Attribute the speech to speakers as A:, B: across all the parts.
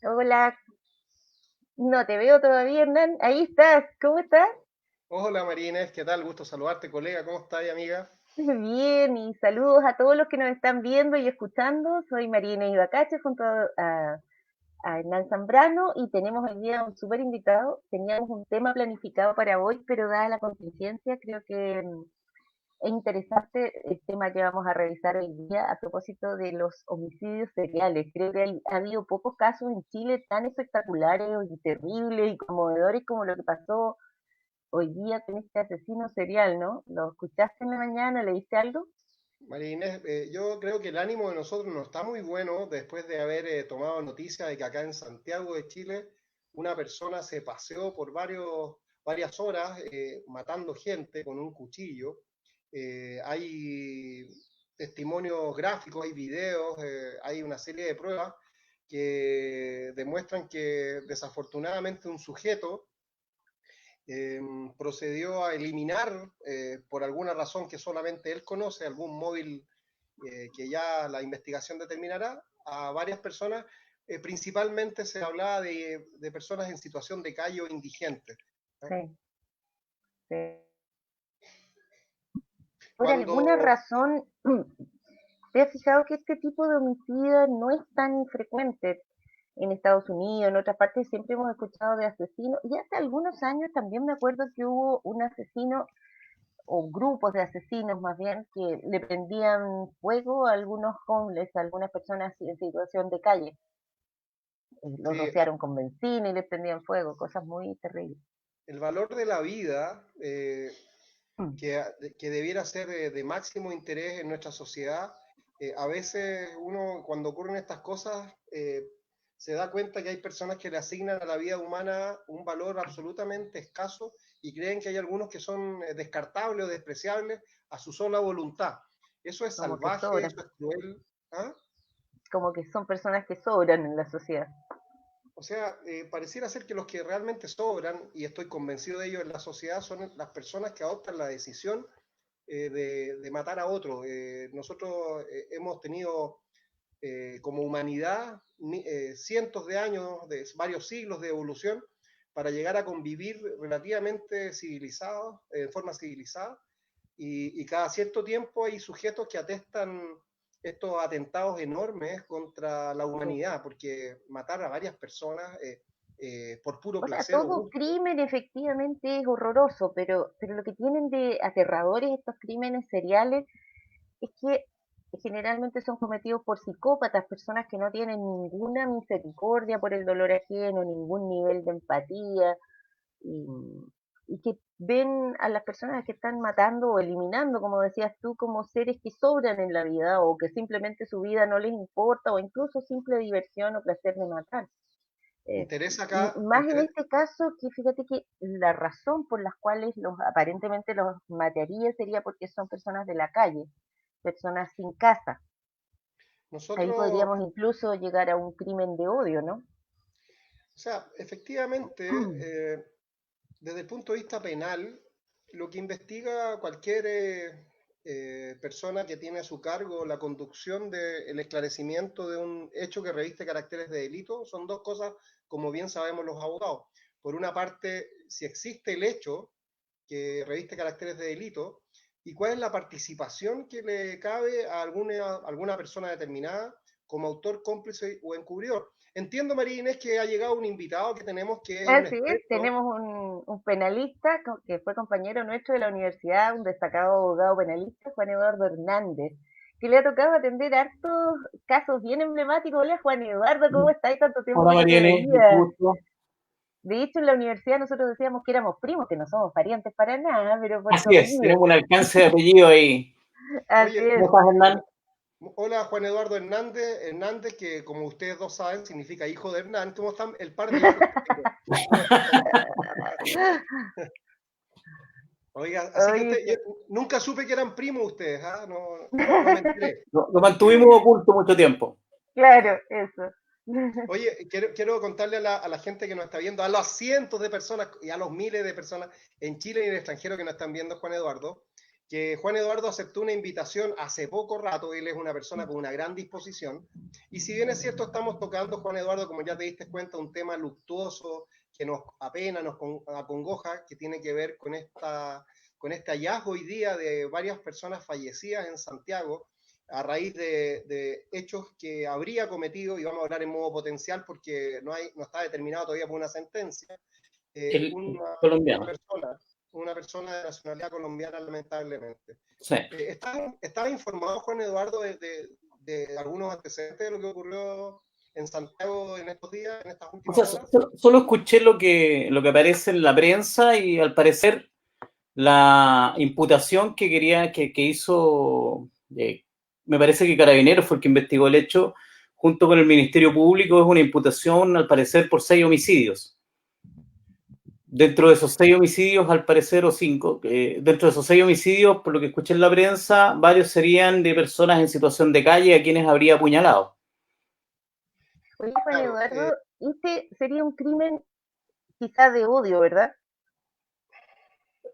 A: Hola, no te veo todavía, Hernán. Ahí estás, ¿cómo estás?
B: Hola Marínez, ¿qué tal? Gusto saludarte, colega. ¿Cómo estás, amiga?
A: Bien, y saludos a todos los que nos están viendo y escuchando. Soy Marina Ibacache junto a Hernán Zambrano y tenemos hoy día un súper invitado. Teníamos un tema planificado para hoy, pero dada la contingencia, creo que es interesante el tema que vamos a revisar hoy día a propósito de los homicidios seriales. Creo que ha habido pocos casos en Chile tan espectaculares y terribles y conmovedores como lo que pasó hoy día con este asesino serial, ¿no? ¿Lo escuchaste en la mañana? ¿Leíste algo?
B: Marínez, yo creo que el ánimo de nosotros no está muy bueno después de haber tomado noticia de que acá en Santiago de Chile una persona se paseó por varias horas matando gente con un cuchillo. Hay testimonios gráficos, hay videos, hay una serie de pruebas que demuestran que desafortunadamente un sujeto eh, procedió a eliminar, por alguna razón que solamente él conoce, algún móvil que ya la investigación determinará, a varias personas. Principalmente se hablaba de personas en situación de calle o indigentes, ¿no?
A: Sí, sí. Por alguna
B: Cuando,
A: razón, ¿te has fijado que este tipo de homicidio no es tan frecuente en Estados Unidos, en otras partes? Siempre hemos escuchado de asesinos, y hace algunos años también me acuerdo que hubo un asesino, o grupos de asesinos más bien, que le prendían fuego a algunos homeless, a algunas personas en situación de calle. Los
B: sí,
A: rociaron con benzina y le prendían fuego, cosas muy terribles.
B: el valor de la vida,
A: Mm.
B: que debiera ser de máximo interés en nuestra sociedad. A veces uno cuando ocurren estas cosas se da cuenta que hay personas que le asignan a la vida humana un valor absolutamente escaso y creen que hay algunos que son descartables o despreciables a su sola voluntad. Eso es
A: Como que
B: salvaje,
A: sobran,
B: eso es cruel. ¿Ah?
A: como que son personas que sobran en la sociedad.
B: O sea, pareciera ser que los que realmente sobran, y estoy convencido de ello en la sociedad, son las personas que adoptan la decisión de matar a otro. Nosotros hemos tenido como humanidad cientos de años, de varios siglos de evolución para llegar a convivir relativamente civilizados, en forma civilizada, y cada cierto tiempo hay sujetos que atestan estos atentados enormes contra la
A: Sí.
B: humanidad, porque matar a varias personas por puro
A: O sea,
B: placer o
A: todo
B: gusto.
A: crimen efectivamente es horroroso, pero lo que tienen de aterradores estos crímenes seriales es que generalmente son cometidos por psicópatas, personas que no tienen ninguna misericordia por el dolor ajeno, ningún nivel de empatía, y, y que ven a las personas que están matando o eliminando, como decías tú, como seres que sobran en la vida o que simplemente su vida no les importa o incluso simple diversión o placer de matar. Eh,
B: Interesa
A: y
B: acá,
A: más en este caso, que fíjate que la razón por las cuales aparentemente los mataría sería porque son personas de la calle, personas sin casa. Ahí
B: nosotros,
A: podríamos incluso llegar a un crimen de odio, ¿no?
B: o sea, efectivamente, desde el punto de vista penal, lo que investiga cualquier persona que tiene a su cargo la conducción del esclarecimiento de un hecho que reviste caracteres de delito son dos cosas, como bien sabemos los abogados. Por una parte, si existe el hecho que reviste caracteres de delito y cuál es la participación que le cabe a alguna persona determinada como autor, cómplice o encubridor. Entiendo, María Inés, que ha llegado un invitado que tenemos que es un
A: Así es,
B: experto.
A: tenemos un penalista que fue compañero nuestro de la universidad, un destacado abogado penalista, Juan Eduardo Hernández, que le ha tocado atender hartos casos bien emblemáticos. Hola Juan Eduardo, ¿cómo estáis? Tanto tiempo
C: Hola
A: que no te
C: Mariane, mucho
A: veía.
C: gusto.
A: De hecho, en la universidad nosotros decíamos que éramos primos, que no somos parientes para nada, pero por tu
C: Así es,
A: apellido.
C: tenemos un alcance de apellido ahí.
A: Así
B: Oye,
A: es.
C: ¿Cómo estás, Hernán?
B: hola Juan Eduardo Hernández, Hernández, que como ustedes dos saben significa hijo de Hernán. ¿Cómo están el par de hijos que tengo? Oiga, así que
A: Oye,
B: usted, yo nunca supe que eran primos ustedes, ¿ah? No me enteré.
C: Lo mantuvimos oculto mucho tiempo.
A: claro, eso.
B: Oye, quiero contarle a la gente que nos está viendo, a los cientos de personas y a los miles de personas en Chile y en el extranjero que nos están viendo, Juan Eduardo, que Juan Eduardo aceptó una invitación hace poco rato. Él es una persona con una gran disposición, y si bien es cierto, estamos tocando, Juan Eduardo, como ya te diste cuenta, un tema luctuoso que nos apena, nos acongoja, que tiene que ver con este hallazgo hoy día de varias personas fallecidas en Santiago a raíz de hechos que habría cometido, y vamos a hablar en modo potencial porque no está determinado todavía por una sentencia,
C: El
B: una
C: colombiano.
B: una persona de nacionalidad colombiana, lamentablemente.
C: Sí.
B: ¿Estás informado, Juan Eduardo, de algunos antecedentes de lo que ocurrió en Santiago en estos días, en estas
C: O
B: últimas
C: sea,
B: horas?
C: solo escuché lo que aparece en la prensa y al parecer la imputación que hizo, me parece que Carabineros fue el que investigó el hecho, junto con el Ministerio Público, es una imputación al parecer por 6 homicidios. Dentro de esos 6 homicidios, al parecer, o 5, dentro de esos 6 homicidios, por lo que escuché en la prensa, varios serían de personas en situación de calle a quienes habría apuñalado.
A: Oye, Juan
B: Claro,
A: Eduardo, este sería un crimen quizás de odio, ¿verdad?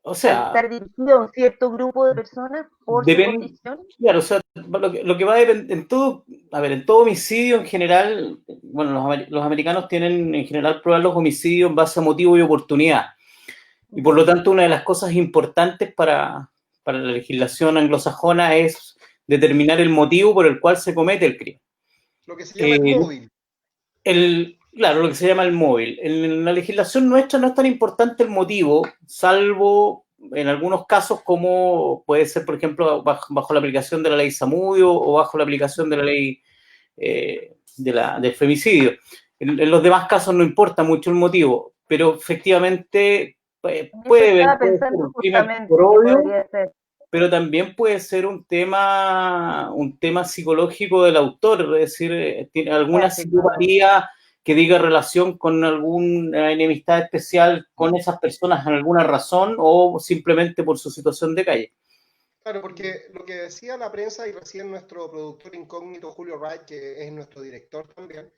C: O
A: Al
C: sea,
A: estar dirigido a un cierto grupo de personas por su
C: depende,
A: condición.
C: claro, o sea, lo que va a depender, en todo, a ver, en todo homicidio en general, bueno, los americanos tienen en general pruebas los homicidios en base a motivo y oportunidad. Y por lo tanto, una de las cosas importantes para la legislación anglosajona es determinar el motivo por el cual se comete el crimen.
B: lo que se llama el móvil.
C: Claro, lo que se llama el móvil. En la legislación nuestra no es tan importante el motivo, salvo en algunos casos como puede ser, por ejemplo, bajo la aplicación de la ley Zamudio o bajo la aplicación de la ley del femicidio. En los demás casos no importa mucho el motivo, pero efectivamente
A: Eso
C: puede
A: estaba
C: ser
A: pensando
C: un crimen por
A: justamente que
C: odio,
A: podría ser.
C: pero también puede ser un tema psicológico del autor, es decir, tiene alguna psicopatía que diga relación con alguna enemistad especial con esas personas en alguna razón o simplemente por su situación de calle.
B: Claro, porque lo que decía la prensa y recién nuestro productor incógnito Julio Wright, que es nuestro director también,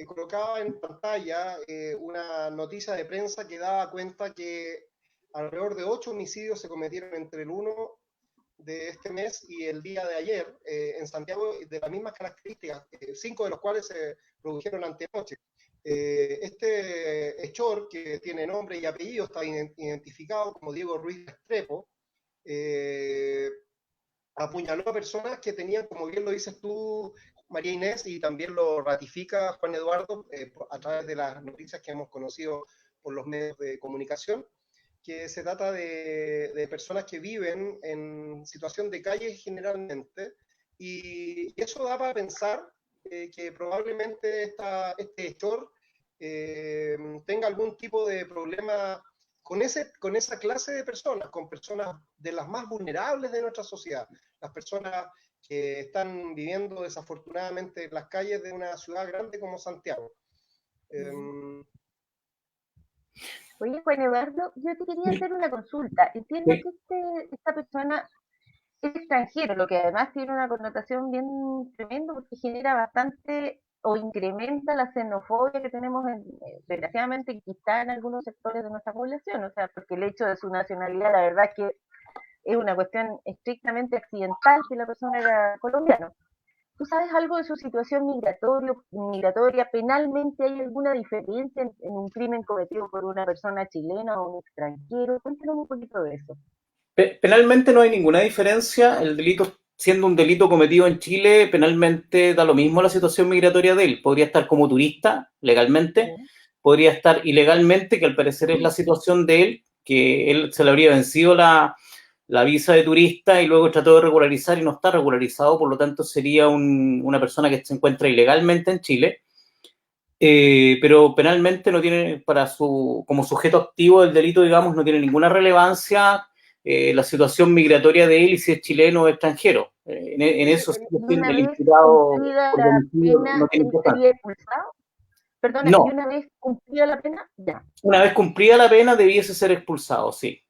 B: colocaba en pantalla una noticia de prensa que daba cuenta que alrededor de 8 homicidios se cometieron entre el 1 de este mes y el día de ayer en Santiago, de las mismas características, 5 de los cuales se produjeron antenoche. Este hechor, que tiene nombre y apellido, está identificado como Diego Ruiz Restrepo, apuñaló a personas que tenían, como bien lo dices tú, María Inés, y también lo ratifica Juan Eduardo a través de las noticias que hemos conocido por los medios de comunicación, que se trata de personas que viven en situación de calle generalmente, y eso da para pensar que probablemente este hechor tenga algún tipo de problema con esa clase de personas, con personas de las más vulnerables de nuestra sociedad, las personas que están viviendo desafortunadamente en las calles de una ciudad grande como Santiago.
A: Oye, Juan Eduardo, yo te quería hacer una consulta. Entiendo
C: Sí.
A: que esta persona es extranjero, lo que además tiene una connotación bien tremenda porque genera bastante o incrementa la xenofobia que tenemos, desgraciadamente, quizá en algunos sectores de nuestra población. O sea, porque el hecho de su nacionalidad, la verdad es que es una cuestión estrictamente accidental si la persona era colombiana. ¿Tú sabes algo de su situación migratoria? ¿Penalmente hay alguna diferencia en un crimen cometido por una persona chilena o un extranjero? Cuéntanos un poquito de eso.
C: Penalmente no hay ninguna diferencia. El delito, siendo un delito cometido en Chile, penalmente da lo mismo la situación migratoria de él. Podría estar como turista legalmente, podría estar ilegalmente, que al parecer es la situación de él, que él se le habría vencido la visa de turista y luego trató de regularizar y no está regularizado, por lo tanto sería una persona que se encuentra ilegalmente en Chile, pero penalmente no tiene, como sujeto activo del delito, digamos, no tiene ninguna relevancia la situación migratoria de él y si es chileno o extranjero. En eso sí,
A: ¿Y
C: el
A: una vez
C: imputado
A: cumplida
C: por
A: la
C: homicidio no
A: pena,
C: tiene
A: él
C: importancia.
A: sería expulsado? Perdona, ¿y
C: No,
A: una vez cumplida la pena? Ya.
C: una vez cumplida la pena debiese ser expulsado, sí.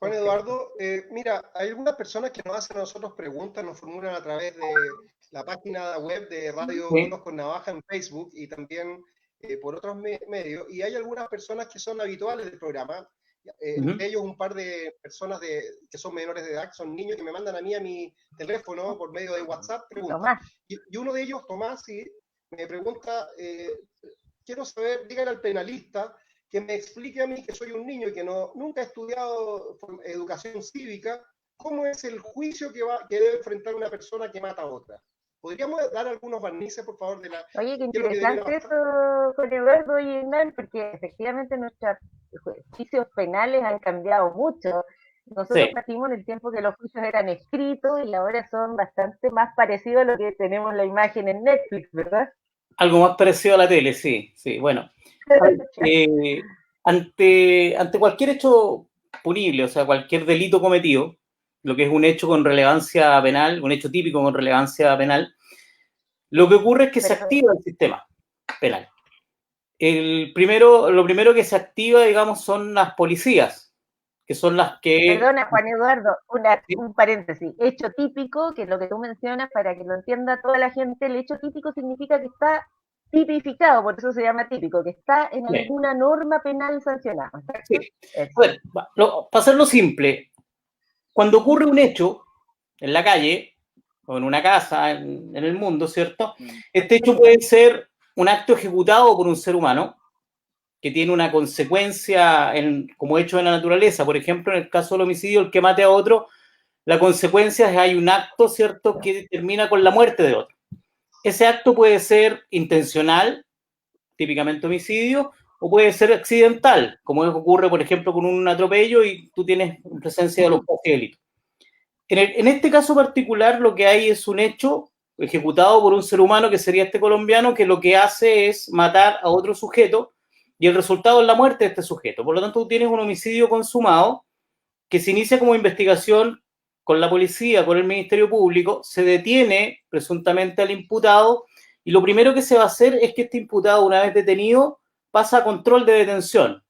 B: Juan
A: Perfecto.
B: Eduardo, mira, hay algunas personas que nos hacen a nosotros preguntas, nos formulan a través de la página web de Radio
C: Sí.
B: Buenos con Navaja en Facebook y también por otros medios, y hay algunas personas que son habituales del programa, entre ellos un par de personas que son menores de edad, son niños que me mandan a mi teléfono por medio de WhatsApp preguntas. Y uno de ellos, Tomás, sí, me pregunta, quiero saber, díganle al penalista que me explique a mí, que soy un niño y que nunca he estudiado educación cívica, cómo es el juicio que debe enfrentar una persona que mata a otra. ¿Podríamos dar algunos barnices, por favor, de la...
A: Oye, qué interesante eso con Eduardo y Hernán, porque efectivamente nuestros juicios penales han cambiado mucho. Nosotros partimos en el tiempo que los juicios eran escritos y ahora son bastante más parecidos a lo que tenemos la imagen en Netflix, ¿verdad?
C: Algo más parecido a la tele, sí, bueno. Ante cualquier hecho punible, o sea, cualquier delito cometido, lo que es un hecho con relevancia penal, un hecho típico con relevancia penal, lo que ocurre es que se activa el sistema penal. Lo primero que se activa, digamos, son las policías, que son las que...
A: Perdona, Juan Eduardo, un paréntesis. Hecho típico, que es lo que tú mencionas, para que lo entienda toda la gente, el hecho típico significa que está tipificado, por eso se llama típico, que está en alguna norma penal sancionada.
C: Sí. Bueno, para hacerlo simple, cuando ocurre un hecho en la calle, o en una casa, en el mundo, ¿cierto? Este hecho puede ser un acto ejecutado por un ser humano que tiene una consecuencia como hecho de la naturaleza. Por ejemplo, en el caso del homicidio, el que mate a otro, la consecuencia es que hay un acto, ¿cierto?, que termina con la muerte de otro. Ese acto puede ser intencional, típicamente homicidio, o puede ser accidental, como ocurre, por ejemplo, con un atropello y tú tienes presencia de los delitos. En este caso particular, lo que hay es un hecho ejecutado por un ser humano, que sería este colombiano, que lo que hace es matar a otro sujeto y el resultado es la muerte de este sujeto. Por lo tanto, tú tienes un homicidio consumado que se inicia como investigación con la policía, con el Ministerio Público, se detiene presuntamente al imputado y lo primero que se va a hacer es que este imputado, una vez detenido, pasa a control de detención,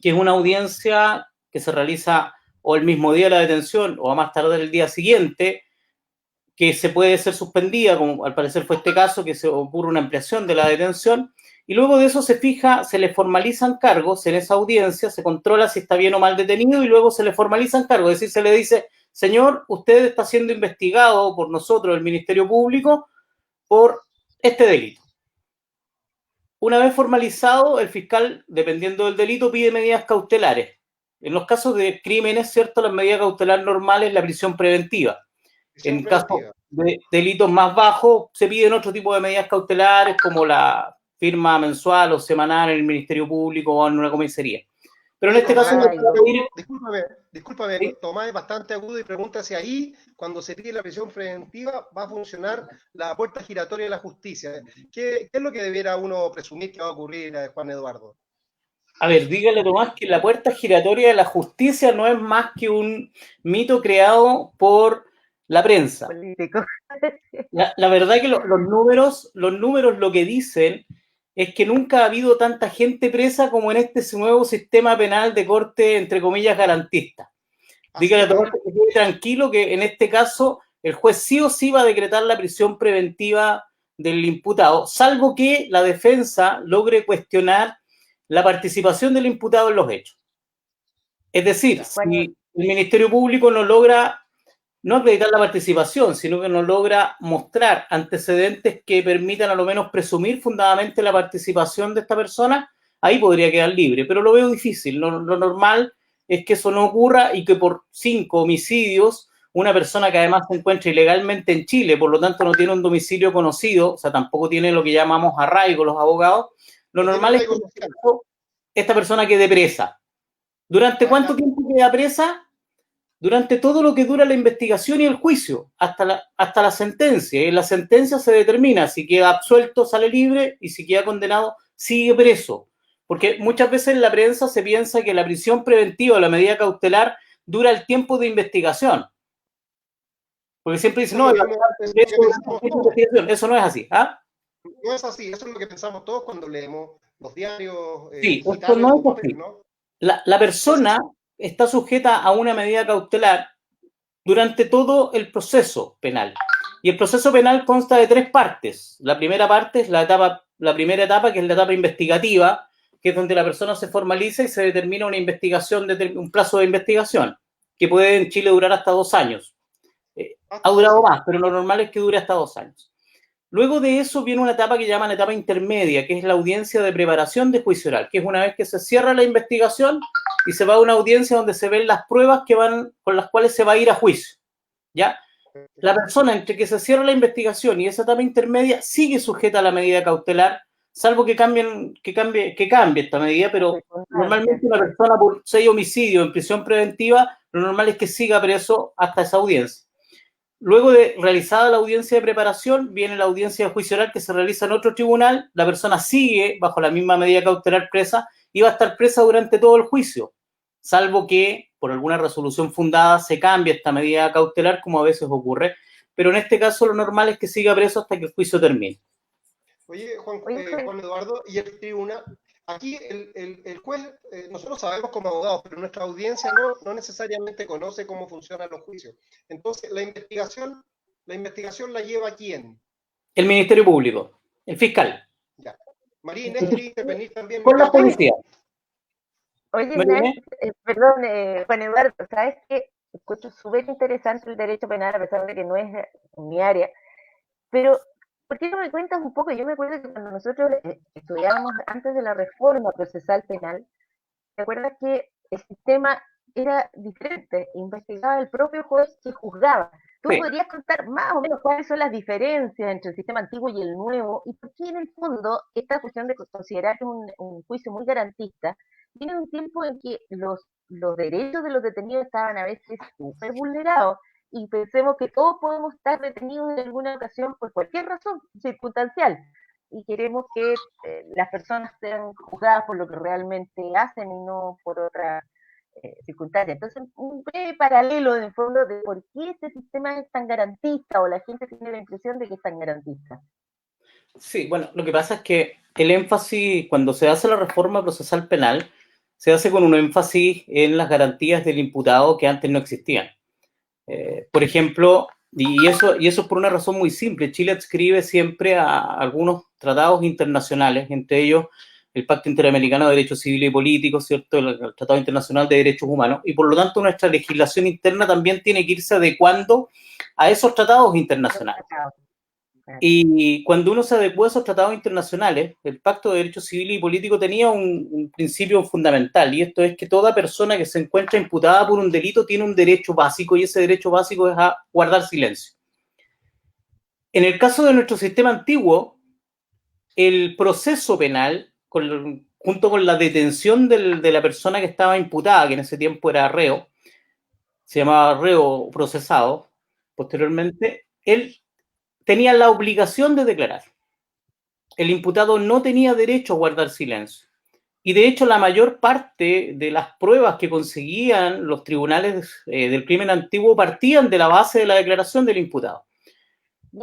C: que es una audiencia que se realiza o el mismo día de la detención o a más tardar el día siguiente, que se puede ser suspendida, como al parecer fue este caso, que se ocurre una ampliación de la detención, y luego de eso se le formalizan cargos en esa audiencia, se controla si está bien o mal detenido, y luego se le formalizan cargos, es decir, se le dice, señor, usted está siendo investigado por nosotros, el Ministerio Público, por este delito. Una vez formalizado, el fiscal, dependiendo del delito, pide medidas cautelares. En los casos de crímenes, ¿cierto?, las medidas cautelares normales, la prisión preventiva. En casos de delitos más bajos, se piden otro tipo de medidas cautelares, como la firma mensual o semanal en el Ministerio Público o en una comisaría. Pero en este caso...
B: Discúlpame, ¿sí? Tomás es bastante agudo y pregunta si ahí, cuando se pide la prisión preventiva, va a funcionar la puerta giratoria de la justicia. ¿Qué es lo que debiera uno presumir que va a ocurrir, Juan Eduardo?
C: A ver, dígale, Tomás, que la puerta giratoria de la justicia no es más que un mito creado por la prensa. La verdad que los números lo que dicen es que nunca ha habido tanta gente presa como en este nuevo sistema penal de corte, entre comillas, garantista. Dígale a Tomás que quede tranquilo que en este caso el juez sí o sí va a decretar la prisión preventiva del imputado, salvo que la defensa logre cuestionar la participación del imputado en los hechos. Es decir, si el Ministerio Público no logra no acreditar la participación, sino que no logra mostrar antecedentes que permitan a lo menos presumir fundadamente la participación de esta persona, ahí podría quedar libre, pero lo veo difícil. Lo normal es que eso no ocurra y que por 5 homicidios, una persona que además se encuentra ilegalmente en Chile, por lo tanto no tiene un domicilio conocido, o sea, tampoco tiene lo que llamamos arraigo los abogados, lo normal es que esta persona quede presa. ¿Durante cuánto tiempo queda presa? Durante todo lo que dura la investigación y el juicio, hasta la sentencia. Y en la sentencia se determina si queda absuelto, sale libre, y si queda condenado, sigue preso. Porque muchas veces en la prensa se piensa que la prisión preventiva o la medida cautelar dura el tiempo de investigación. Porque siempre dicen, no, eso no es así. ¿Ah?
B: No es así, eso es lo que pensamos todos cuando leemos los diarios.
C: Sí, esto no es así. La persona está sujeta a una medida cautelar durante todo el proceso penal. Y el proceso penal consta de 3 partes. La primera parte es la primera etapa, que es la etapa investigativa, que es donde la persona se formaliza y se determina una investigación, un plazo de investigación, que puede en Chile durar hasta 2 años. Ha durado más, pero lo normal es que dure hasta 2 años. Luego de eso viene una etapa que llaman etapa intermedia, que es la audiencia de preparación de juicio oral, que es una vez que se cierra la investigación y se va a una audiencia donde se ven las pruebas con las cuales se va a ir a juicio, ¿ya? La persona entre que se cierra la investigación y esa etapa intermedia sigue sujeta a la medida cautelar, salvo que cambie esta medida, pero normalmente una persona por 6 homicidios en prisión preventiva, lo normal es que siga preso hasta esa audiencia. Luego de realizada la audiencia de preparación, viene la audiencia de juicio oral que se realiza en otro tribunal, la persona sigue bajo la misma medida cautelar presa y va a estar presa durante todo el juicio, salvo que por alguna resolución fundada se cambie esta medida cautelar, como a veces ocurre, pero en este caso lo normal es que siga preso hasta que el juicio termine.
B: Oye, Juan Eduardo, y el tribunal, aquí el juez, nosotros sabemos como abogados, pero nuestra audiencia no necesariamente conoce cómo funcionan los juicios. Entonces, la investigación la lleva ¿quién?
C: El Ministerio Público, el fiscal.
B: Ya. María Inés, ¿quería intervenir también?
C: Con la policía.
A: Oye, perdón, Juan Eduardo, ¿sabes qué? Escucho súper interesante el derecho penal, a pesar de que no es mi área, pero ¿por qué no me cuentas un poco? Yo me acuerdo que cuando nosotros estudiábamos antes de la reforma procesal penal, ¿te acuerdas que el sistema era diferente? Investigaba el propio juez que juzgaba. ¿Tú podrías contar más o menos cuáles son las diferencias entre el sistema antiguo y el nuevo? ¿Y por qué en el fondo esta cuestión de considerar un juicio muy garantista viene de un tiempo en que los derechos de los detenidos estaban a veces súper vulnerados? Y pensemos que todos podemos estar detenidos en alguna ocasión por cualquier razón circunstancial y queremos que las personas sean juzgadas por lo que realmente hacen y no por otra circunstancia. Entonces, un breve paralelo en el fondo de por qué este sistema es tan garantista o la gente tiene la impresión de que es tan garantista.
C: Sí, bueno, lo que pasa es que el énfasis, cuando se hace la reforma procesal penal, se hace con un énfasis en las garantías del imputado que antes no existían. Por ejemplo, y eso es por una razón muy simple. Chile adscribe siempre a algunos tratados internacionales, entre ellos el Pacto Interamericano de Derechos Civiles y Políticos, ¿cierto? El Tratado Internacional de Derechos Humanos, y por lo tanto nuestra legislación interna también tiene que irse adecuando a esos tratados internacionales. Y cuando uno se adecua a esos tratados internacionales, el Pacto de Derechos Civiles y Políticos tenía un principio fundamental, y esto es que toda persona que se encuentra imputada por un delito tiene un derecho básico, y ese derecho básico es a guardar silencio. En el caso de nuestro sistema antiguo, el proceso penal, junto con la detención de la persona que estaba imputada, que en ese tiempo era reo, se llamaba reo procesado, posteriormente, él tenía la obligación de declarar. El imputado no tenía derecho a guardar silencio. Y de hecho, la mayor parte de las pruebas que conseguían los tribunales del crimen antiguo partían de la base de la declaración del imputado.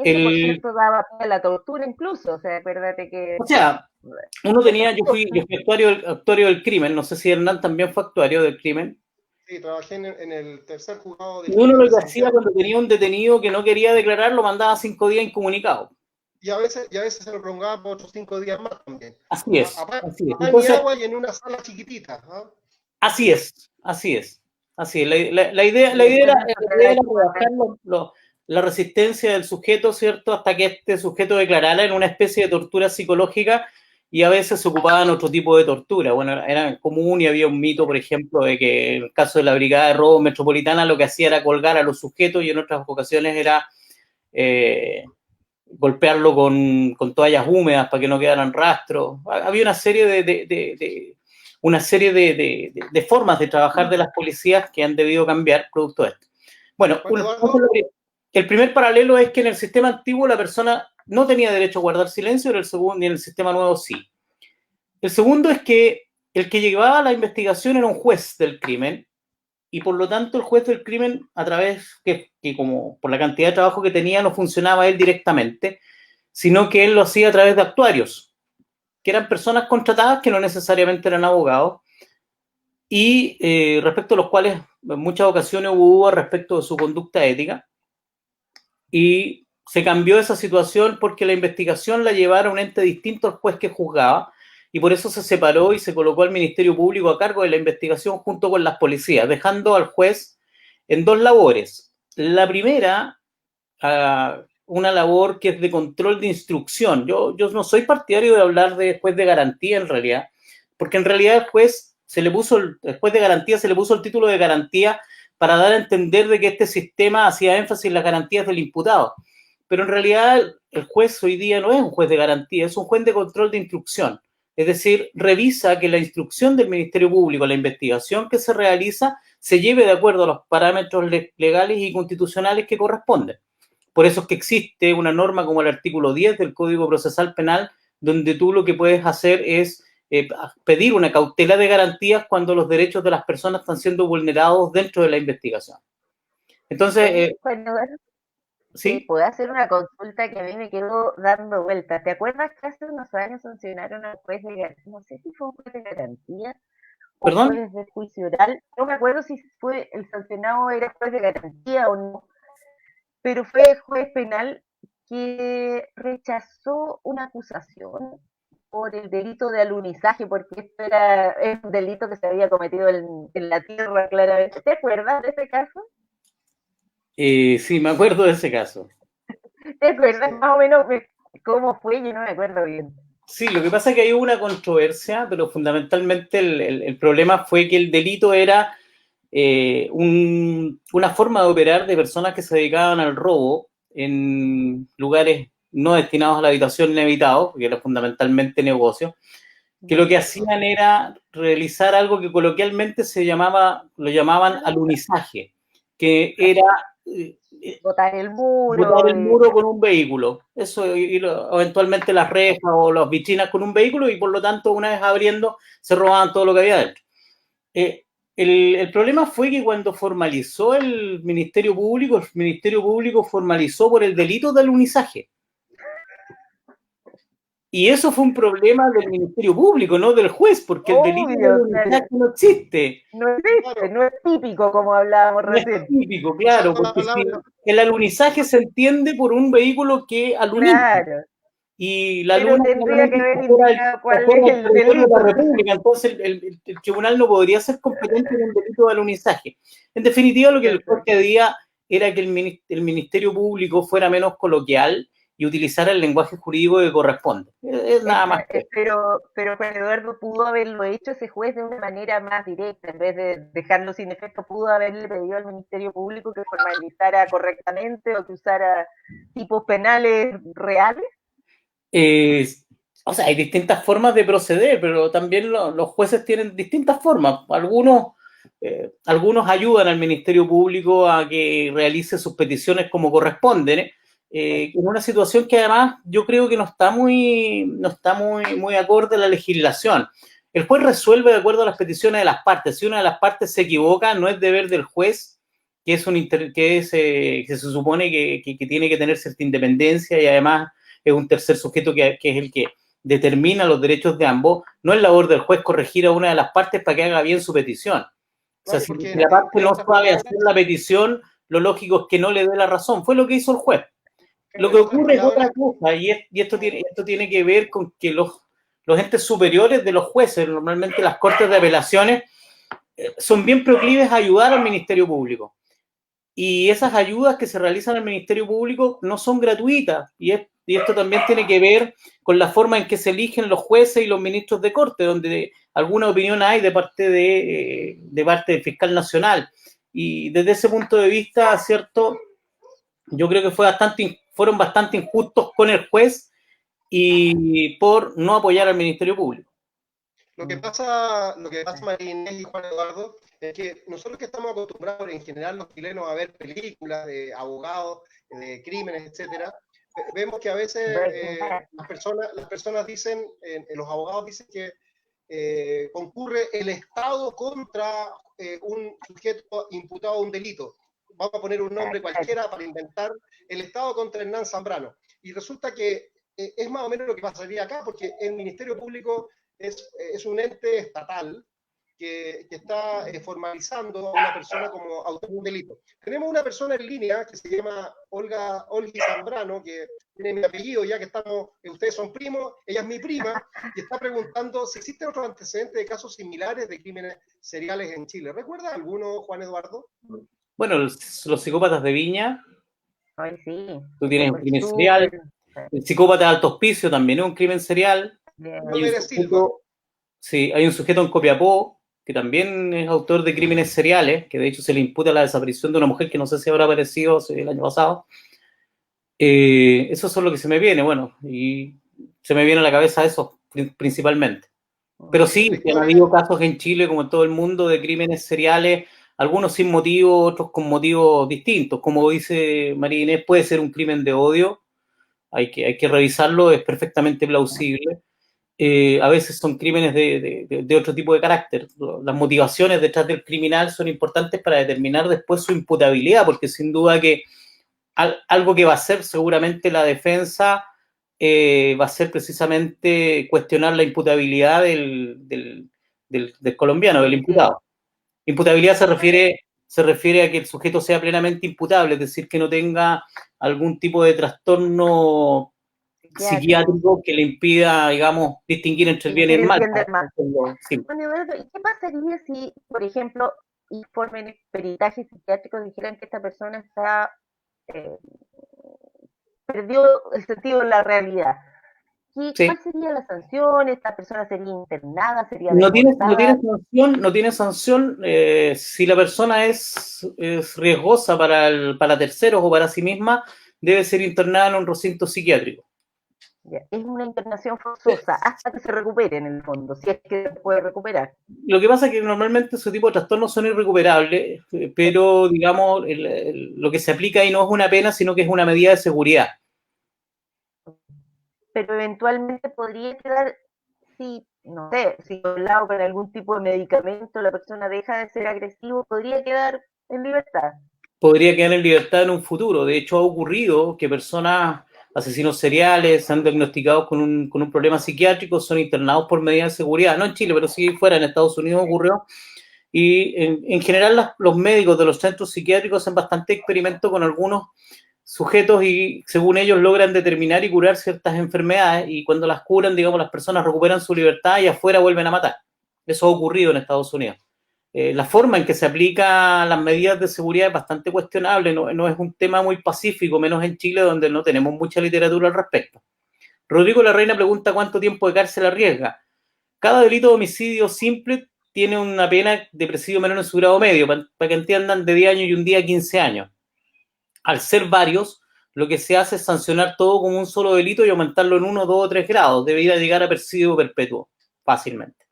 A: Y eso, por cierto, daba pie a la tortura incluso, o sea, acuérdate que...
C: O sea, uno tenía, yo fui actuario del crimen, no sé si Hernán también fue actuario del crimen.
B: Sí, trabajé en el tercer juzgado de
C: uno lo que hacía cuando tenía un detenido que no quería declarar, lo mandaba 5 días incomunicado.
B: Y a veces se lo prolongaba por otros 5 días más también.
C: Así es. Así es.
B: Entonces, agua y en una sala chiquitita. ¿eh?
C: Así es. La idea era trabajar la resistencia del sujeto, ¿cierto? Hasta que este sujeto declarara en una especie de tortura psicológica, y a veces se ocupaban otro tipo de tortura. Bueno, era común, y había un mito, por ejemplo, de que en el caso de la Brigada de Robo Metropolitana lo que hacía era colgar a los sujetos, y en otras ocasiones era golpearlo con toallas húmedas para que no quedaran rastros. Había una serie de formas de trabajar de las policías que han debido cambiar producto de esto. Bueno, el primer paralelo es que en el sistema antiguo la persona no tenía derecho a guardar silencio, y en el sistema nuevo sí. El segundo es que el que llevaba la investigación era un juez del crimen, y por lo tanto el juez del crimen, a través que como por la cantidad de trabajo que tenía, no funcionaba él directamente, sino que él lo hacía a través de actuarios, que eran personas contratadas que no necesariamente eran abogados, y respecto a los cuales en muchas ocasiones hubo dudas respecto de su conducta ética, y se cambió esa situación porque la investigación la llevara a un ente distinto al juez que juzgaba, y por eso se separó y se colocó al Ministerio Público a cargo de la investigación junto con las policías, dejando al juez en dos labores. La primera, una labor que es de control de instrucción. Yo no soy partidario de hablar de juez de garantía en realidad, porque en realidad el juez de garantía se le puso el título de garantía para dar a entender de que este sistema hacía énfasis en las garantías del imputado. Pero en realidad el juez hoy día no es un juez de garantía, es un juez de control de instrucción. Es decir, revisa que la instrucción del Ministerio Público, la investigación que se realiza, se lleve de acuerdo a los parámetros legales y constitucionales que corresponden. Por eso es que existe una norma como el artículo 10 del Código Procesal Penal, donde tú lo que puedes hacer es pedir una cautela de garantías cuando los derechos de las personas están siendo vulnerados dentro de la investigación. Entonces,
A: Bueno,
C: ¿sí?
A: puedo hacer una consulta que a mí me quedó dando vueltas. ¿Te acuerdas que hace unos años sancionaron a un juez de garantía? No sé si fue un juez de garantía o
C: ¿Perdón?
A: juez de juicio oral. No me acuerdo si fue el sancionado era juez de garantía o no, pero fue el juez penal que rechazó una acusación por el delito de alunizaje, porque esto es un delito que se había cometido en la tierra, claramente. ¿Te acuerdas de ese caso?
C: Sí, me acuerdo de ese caso.
A: ¿Te acuerdas
B: Sí.
A: más o menos cómo fue? Yo no me acuerdo bien.
C: Sí, lo que pasa es que hay una controversia, pero fundamentalmente el problema fue que el delito era una forma de operar de personas que se dedicaban al robo en lugares no destinados a la habitación inhabitados, que era fundamentalmente negocio, que lo que hacían era realizar algo que coloquialmente lo llamaban alunizaje, que era
A: Botar el
C: botar
A: muro.
C: el muro con un vehículo, eso, eventualmente las rejas o las vitrinas con un vehículo, y por lo tanto, una vez abriendo, se robaban todo lo que había dentro. Eh, el problema fue que cuando formalizó el Ministerio Público formalizó por el delito de alunizaje. Y eso fue un problema del Ministerio Público, no del juez, porque el delito de
A: Obvio,
C: alunizaje no existe.
A: no existe,
B: Claro,
A: no es típico como hablábamos
C: No es
A: recién.
C: típico, claro,
B: usando la
C: porque si
B: palabra,
C: el alunizaje se entiende por un vehículo que aluniza.
A: Claro,
C: Y la
A: pero
C: luna
A: tendría
C: claramente
A: que haber
C: está
A: indicado cuál
C: fuera
A: es
C: del
A: el
C: territorio de
A: delito.
C: la República, entonces el tribunal no podría ser competente en un delito de alunizaje. En definitiva, lo que el juez
A: ¿Cierto?
C: pedía era que el Ministerio Público fuera menos coloquial y utilizara el lenguaje jurídico que corresponde. Es nada más que eso.
A: Pero Juan Eduardo pudo haberlo hecho ese juez de una manera más directa, en vez de dejarlo sin efecto, pudo haberle pedido al Ministerio Público que formalizara correctamente o que usara tipos penales reales.
C: Eh, o sea, hay distintas formas de proceder, pero también los jueces tienen distintas formas. Algunos ayudan al Ministerio Público a que realice sus peticiones como corresponden, en una situación que además yo creo que no está muy acorde a la legislación. El juez resuelve de acuerdo a las peticiones de las partes. Si una de las partes se equivoca, no es deber del juez, que se supone que tiene que tener cierta independencia y además es un tercer sujeto que es el que determina los derechos de ambos. No es labor del juez corregir a una de las partes para que haga bien su petición. O sea,
B: claro,
C: si
B: porque
C: la parte
B: en
C: no
B: otras
C: sabe
B: palabras,
C: hacer la petición, lo lógico es que no le dé la razón. Fue lo que hizo el juez. Lo que
B: en otras
C: ocurre es
B: palabras,
C: otra cosa, y esto tiene que ver con que los entes superiores de los jueces, normalmente las cortes de apelaciones, son bien proclives a ayudar al Ministerio Público. Y esas ayudas que se realizan al Ministerio Público no son gratuitas, y esto también tiene que ver con la forma en que se eligen los jueces y los ministros de corte, donde alguna opinión hay de parte del fiscal nacional. Y desde ese punto de vista, ¿cierto? Yo creo que fueron bastante injustos con el juez y por no apoyar al Ministerio Público.
B: lo que pasa, María Inés y Juan Eduardo, es que nosotros que estamos acostumbrados en general los chilenos a ver películas de abogados, de crímenes, etcétera, vemos que a veces
A: Breaking Bad.
B: las personas dicen, los abogados dicen que concurre el Estado contra un sujeto imputado a un delito. Vamos a poner un nombre cualquiera para inventar el Estado contra Hernán Zambrano. Y resulta que es más o menos lo que pasaría acá, porque el Ministerio Público es un ente estatal que está formalizando a una persona como autor de un delito. Tenemos una persona en línea que se llama Olga Zambrano, que tiene mi apellido, ya que ustedes son primos, ella es mi prima, y está preguntando si existen otros antecedentes de casos similares de crímenes seriales en Chile. ¿Recuerda alguno, Juan Eduardo?
C: Bueno, los psicópatas de Viña.
A: Ay, sí.
C: Tú tienes un crimen serial. El psicópata de alto hospicio también es un crimen serial. Hay un sujeto en Copiapó que también es autor de crímenes seriales, que de hecho se le imputa la desaparición de una mujer que no sé si habrá aparecido el año pasado. Eso es lo que se me viene, bueno, y se me viene a la cabeza eso principalmente. Pero sí, han habido casos en Chile, como en todo el mundo, de crímenes seriales, algunos sin motivo, otros con motivos distintos. Como dice María Inés, puede ser un crimen de odio, hay que revisarlo, es perfectamente plausible. A veces son crímenes de otro tipo de carácter. Las motivaciones detrás del criminal son importantes para determinar después su imputabilidad, porque sin duda que algo que va a hacer seguramente la defensa va a ser precisamente cuestionar la imputabilidad del colombiano, del imputado. Imputabilidad se refiere a que el sujeto sea plenamente imputable, es decir, que no tenga algún tipo de trastorno psiquiátrico que le impida, digamos, distinguir entre el bien y el mal.
A: Sí. Bueno, ¿y qué pasaría si, por ejemplo, informes peritajes psiquiátricos dijeran que esta persona está perdió el sentido de la realidad? ¿Cuál sería la sanción? ¿Esta persona sería internada? ¿Sería
C: no tiene sanción si la persona es riesgosa para terceros o para sí misma, debe ser internada en un recinto psiquiátrico.
A: Es una internación forzosa hasta que se recupere, en el fondo, si es que se puede recuperar.
C: Lo que pasa es que normalmente ese tipo de trastornos son irrecuperables, pero digamos, lo que se aplica ahí no es una pena, sino que es una medida de seguridad.
A: Pero eventualmente podría quedar, si violado con algún tipo de medicamento, la persona deja de ser agresivo, podría quedar en libertad.
C: Podría quedar en libertad en un futuro. De hecho, ha ocurrido que personas, asesinos seriales, han diagnosticados con un problema psiquiátrico, son internados por medidas de seguridad. No en Chile, pero sí fuera, en Estados Unidos ocurrió. Y en general los médicos de los centros psiquiátricos hacen bastante experimento con algunos sujetos y según ellos logran determinar y curar ciertas enfermedades, y cuando las curan, digamos, las personas recuperan su libertad y afuera vuelven a matar. Eso ha ocurrido en Estados Unidos. La forma en que se aplican las medidas de seguridad es bastante cuestionable, no es un tema muy pacífico, menos en Chile, donde no tenemos mucha literatura al respecto. Rodrigo Larreina pregunta cuánto tiempo de cárcel arriesga. Cada delito de homicidio simple tiene una pena de presidio menor en su grado medio, para que entiendan, de 10 años y un día 15 años. Al ser varios, lo que se hace es sancionar todo como un solo delito y aumentarlo en 1, 2 o 3 grados. Debería llegar a presidio perpetuo fácilmente.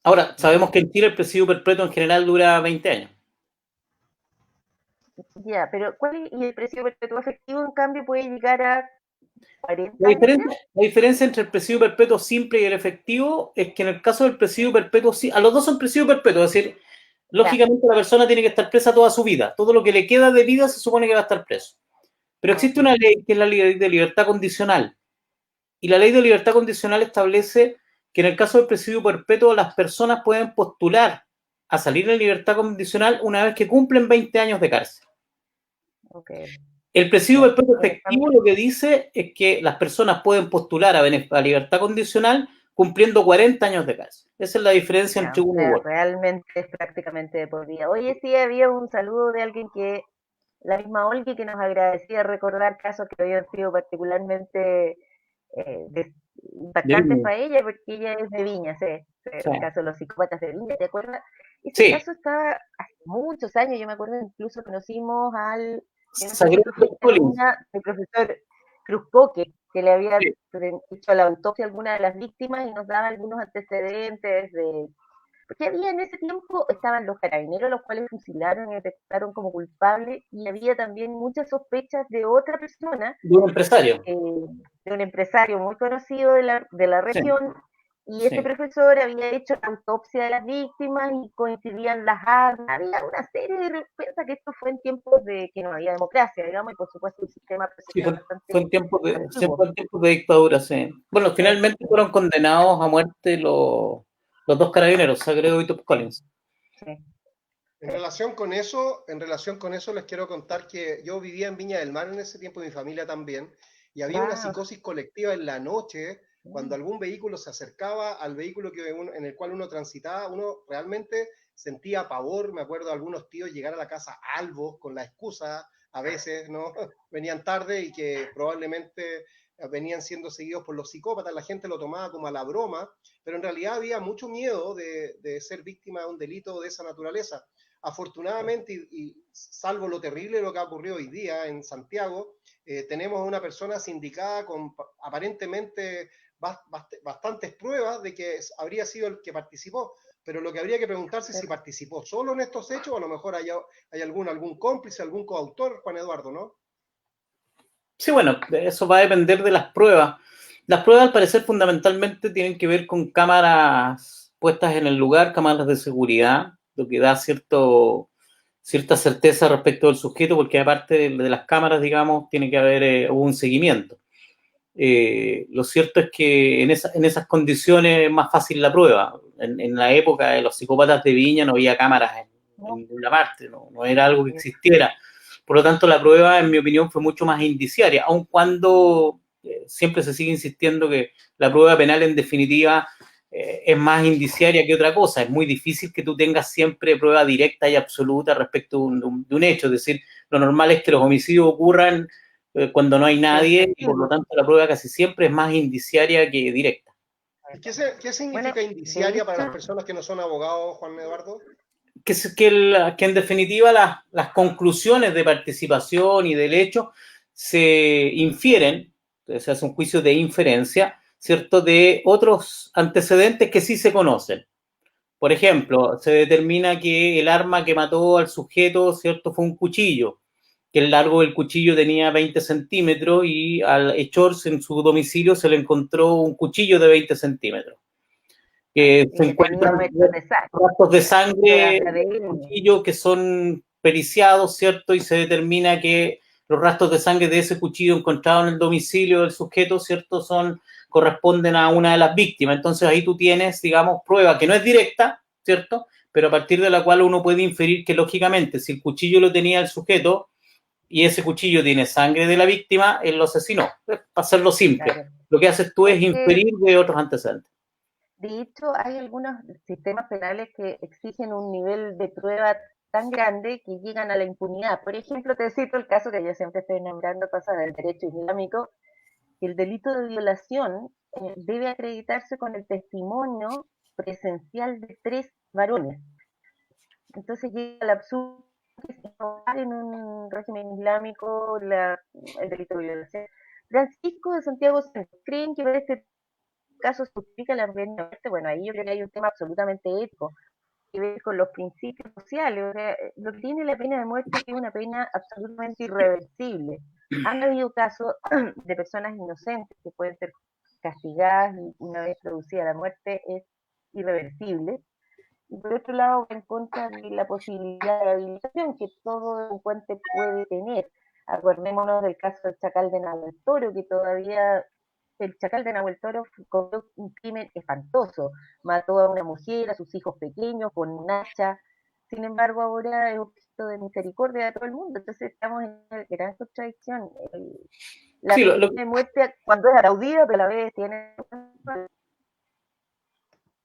C: Ahora, sabemos que en Chile el presidio perpetuo en general dura 20 años.
A: Ya, pero ¿y el presidio perpetuo efectivo, en cambio, puede llegar a 40
C: años? La diferencia entre el presidio perpetuo simple y el efectivo es que en el caso del presidio perpetuo, a los dos son presidio perpetuo, es decir, lógicamente la persona tiene que estar presa toda su vida. Todo lo que le queda de vida se supone que va a estar preso. Pero existe una ley que es la ley de libertad condicional. Y la ley de libertad condicional establece que en el caso del presidio perpetuo las personas pueden postular a salir en libertad condicional una vez que cumplen 20 años de cárcel. El presidio perpetuo efectivo lo que dice es que las personas pueden postular a libertad condicional cumpliendo 40 años de cárcel. Esa es la diferencia entre uno y otro.
A: Realmente es prácticamente de por vida. Oye, sí, había un saludo de alguien la misma Olga, que nos agradecía recordar casos que habían sido particularmente impactantes para ella, porque ella es de Viña, el caso de los psicópatas de Viña, ¿te acuerdas? Ese caso estaba hace muchos años, yo me acuerdo, incluso conocimos al profesor Cruzcoque, que le había hecho la autopsia a alguna de las víctimas y nos daba algunos antecedentes porque había en ese tiempo, estaban los carabineros, los cuales fusilaron y detectaron como culpable, y había también muchas sospechas de otra persona.
C: De un empresario.
A: De un empresario muy conocido de la región, y ese profesor había hecho la autopsia de las víctimas y coincidían las armas. Había una serie de respuestas, que esto fue en tiempos de que no había democracia, digamos, y por supuesto el sistema
C: fue en tiempos de dictadura, sí. Bueno, finalmente fueron condenados a muerte Los dos carabineros, Sagredo y Top Collins.
A: Sí.
B: En relación con eso les quiero contar que yo vivía en Viña del Mar en ese tiempo, mi familia también, y había una
A: Wow.
B: psicosis colectiva en la noche, cuando algún vehículo se acercaba al vehículo en el cual uno transitaba, uno realmente sentía pavor. Me acuerdo de algunos tíos llegar a la casa albos con la excusa, a veces, ¿no? Venían tarde y que probablemente venían siendo seguidos por los psicópatas, la gente lo tomaba como a la broma, pero en realidad había mucho miedo de ser víctima de un delito de esa naturaleza. Afortunadamente, y salvo lo terrible de lo que ha ocurrido hoy día en Santiago, tenemos a una persona sindicada con aparentemente bastantes pruebas de que habría sido el que participó, pero lo que habría que preguntarse es si participó solo en estos hechos o a lo mejor hay algún cómplice, algún coautor, Juan Eduardo, ¿no?
C: Sí, bueno, eso va a depender de las pruebas. Las pruebas, al parecer, fundamentalmente tienen que ver con cámaras puestas en el lugar, cámaras de seguridad, lo que da cierta certeza respecto del sujeto, porque aparte de las cámaras, digamos, tiene que haber un seguimiento. Lo cierto es que en esas condiciones es más fácil la prueba. En la época de los psicópatas de Viña no había cámaras en ninguna parte, no era algo que existiera. Por lo tanto, la prueba, en mi opinión, fue mucho más indiciaria, aun cuando siempre se sigue insistiendo que la prueba penal, en definitiva, es más indiciaria que otra cosa. Es muy difícil que tú tengas siempre prueba directa y absoluta respecto de un hecho. Es decir, lo normal es que los homicidios ocurran cuando no hay nadie, y por lo tanto la prueba casi siempre es más indiciaria que directa.
B: ¿Y qué significa indiciaria para las personas que no son abogados, Juan Eduardo?
C: Que en definitiva las conclusiones de participación y del hecho se infieren, se hace un juicio de inferencia, ¿cierto?, de otros antecedentes que sí se conocen. Por ejemplo, se determina que el arma que mató al sujeto, ¿cierto?, fue un cuchillo, que el largo del cuchillo tenía 20 centímetros y al hechor en su domicilio se le encontró un cuchillo de 20 centímetros. Que se encuentran rastros de sangre en el cuchillo que son periciados, ¿cierto? Y se determina que los rastros de sangre de ese cuchillo encontrado en el domicilio del sujeto, ¿cierto?, corresponden a una de las víctimas. Entonces ahí tú tienes, digamos, prueba que no es directa, ¿cierto?, pero a partir de la cual uno puede inferir que, lógicamente, si el cuchillo lo tenía el sujeto y ese cuchillo tiene sangre de la víctima, él lo asesinó. Para hacerlo simple. Claro. Lo que haces tú es inferir de otros antecedentes.
A: De hecho, hay algunos sistemas penales que exigen un nivel de prueba tan grande que llegan a la impunidad. Por ejemplo, te cito el caso que yo siempre estoy nombrando, pasa del derecho islámico, que el delito de violación debe acreditarse con el testimonio presencial de 3 varones. Entonces llega al absurdo que en un régimen islámico el delito de violación. Francisco de Santiago, ¿creen que para este caso se justifica la pena de muerte? Bueno, ahí yo creo que hay un tema absolutamente ético que ver con los principios sociales. O sea, lo que tiene la pena de muerte es una pena absolutamente irreversible. Han habido casos de personas inocentes que pueden ser castigadas y una vez producida la muerte es irreversible. Y por otro lado, en contra de la posibilidad de rehabilitación que todo delincuente puede tener. Acordémonos del caso del Chacal de Nahuel Toro, que todavía el Chacal de Nahuel Toro cometió un crimen espantoso, mató a una mujer, a sus hijos pequeños con un hacha. Sin embargo, ahora es objeto de misericordia de todo el mundo. Entonces estamos en una gran contradicción. La pena de muerte, cuando es aplaudida, pero a la vez tiene...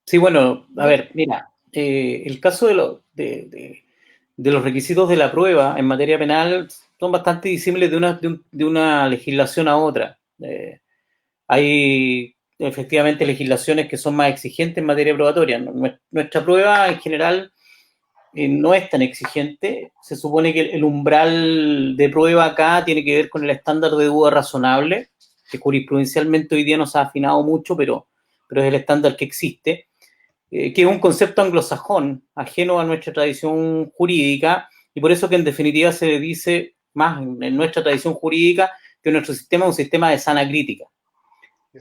C: Sí, bueno, a ver, mira, el caso de los requisitos de la prueba en materia penal son bastante disímiles de una legislación a otra. Hay efectivamente legislaciones que son más exigentes en materia probatoria. Nuestra prueba en general no es tan exigente. Se supone que el umbral de prueba acá tiene que ver con el estándar de duda razonable, que jurisprudencialmente hoy día no se ha afinado mucho, pero es el estándar que existe, que es un concepto anglosajón, ajeno a nuestra tradición jurídica, y por eso que en definitiva se dice más en nuestra tradición jurídica que nuestro sistema es un sistema de sana crítica.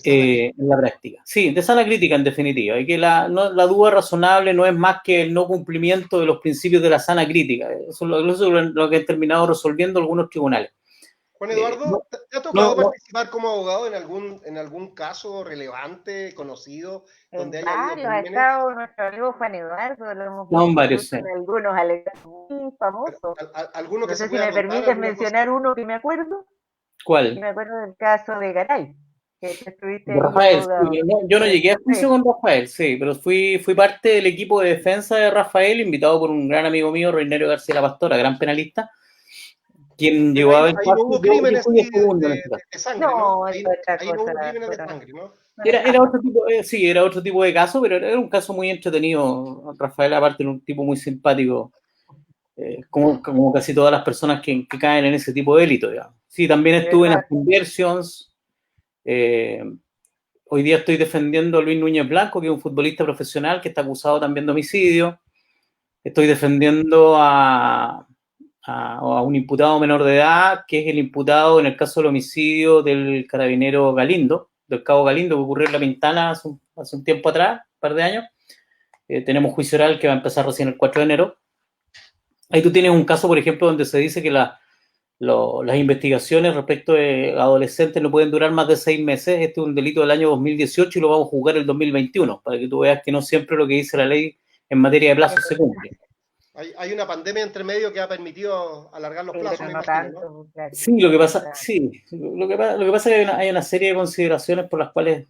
C: En la práctica. Sí, de sana crítica en definitiva. Y que la duda razonable no es más que el no cumplimiento de los principios de la sana crítica. Eso es lo que han terminado resolviendo algunos tribunales.
B: Juan Eduardo, ¿te ha tocado participar como abogado en algún caso relevante, conocido, donde haya habido
A: Varios, ha
B: crímenes?
A: estado nuestro amigo Juan Eduardo, lo hemos
C: No,
A: visto
C: varios,
A: incluso
C: sí.
A: en algunos alegatos muy famosos.
B: ¿Alguno que
A: No
B: se
A: sé si
B: pueda
A: me
B: contar?
A: permites mencionar uno que me acuerdo.
C: ¿Cuál?
A: Me acuerdo del caso de Garay, que estuviste
C: De
A: ahí
C: Rafael,
A: abogado.
C: sí, yo no llegué a juicio
A: Sí.
C: con Rafael, sí, pero fui parte del equipo de defensa de Rafael, invitado por un gran amigo mío, Reinario García La Pastora, gran penalista, quien
B: Pero ahí,
C: llevaba el
B: ahí no
C: caso.
B: hubo
C: Yo
B: crímenes
C: fui el segundo en este caso.
B: de sangre, ¿no?
A: No, es
B: Ahí,
A: otra
B: ahí no
A: cosa.
B: hubo crímenes de
A: Fueron
B: sangre, ¿no?
C: Era otro tipo, sí, era otro tipo de caso, pero era un caso muy entretenido. Rafael, aparte, era un tipo muy simpático, como casi todas las personas que caen en ese tipo de delito, digamos. Sí, también
A: De
C: estuve en
A: verdad.
C: Inversions. Hoy día estoy defendiendo a Luis Núñez Blanco, que es un futbolista profesional que está acusado también de homicidio. Estoy defendiendo a un imputado menor de edad, que es el imputado en el caso del homicidio del carabinero Galindo, del cabo Galindo, que ocurrió en La Pintana hace un tiempo atrás, un par de años. Tenemos juicio oral que va a empezar recién el 4 de enero. Ahí tú tienes un caso, por ejemplo, donde se dice que las investigaciones respecto de adolescentes no pueden durar más de 6 meses. Este es un delito del año 2018 y lo vamos a juzgar el 2021, para que tú veas que no siempre lo que dice la ley en materia de plazos se cumple.
B: Hay una pandemia entre medio que ha permitido alargar los plazos,
A: pero
B: me
A: no
B: imagino,
A: tanto,
B: ¿no?
A: claro.
C: Sí, lo que pasa, sí, lo que pasa es que hay una serie de consideraciones por las cuales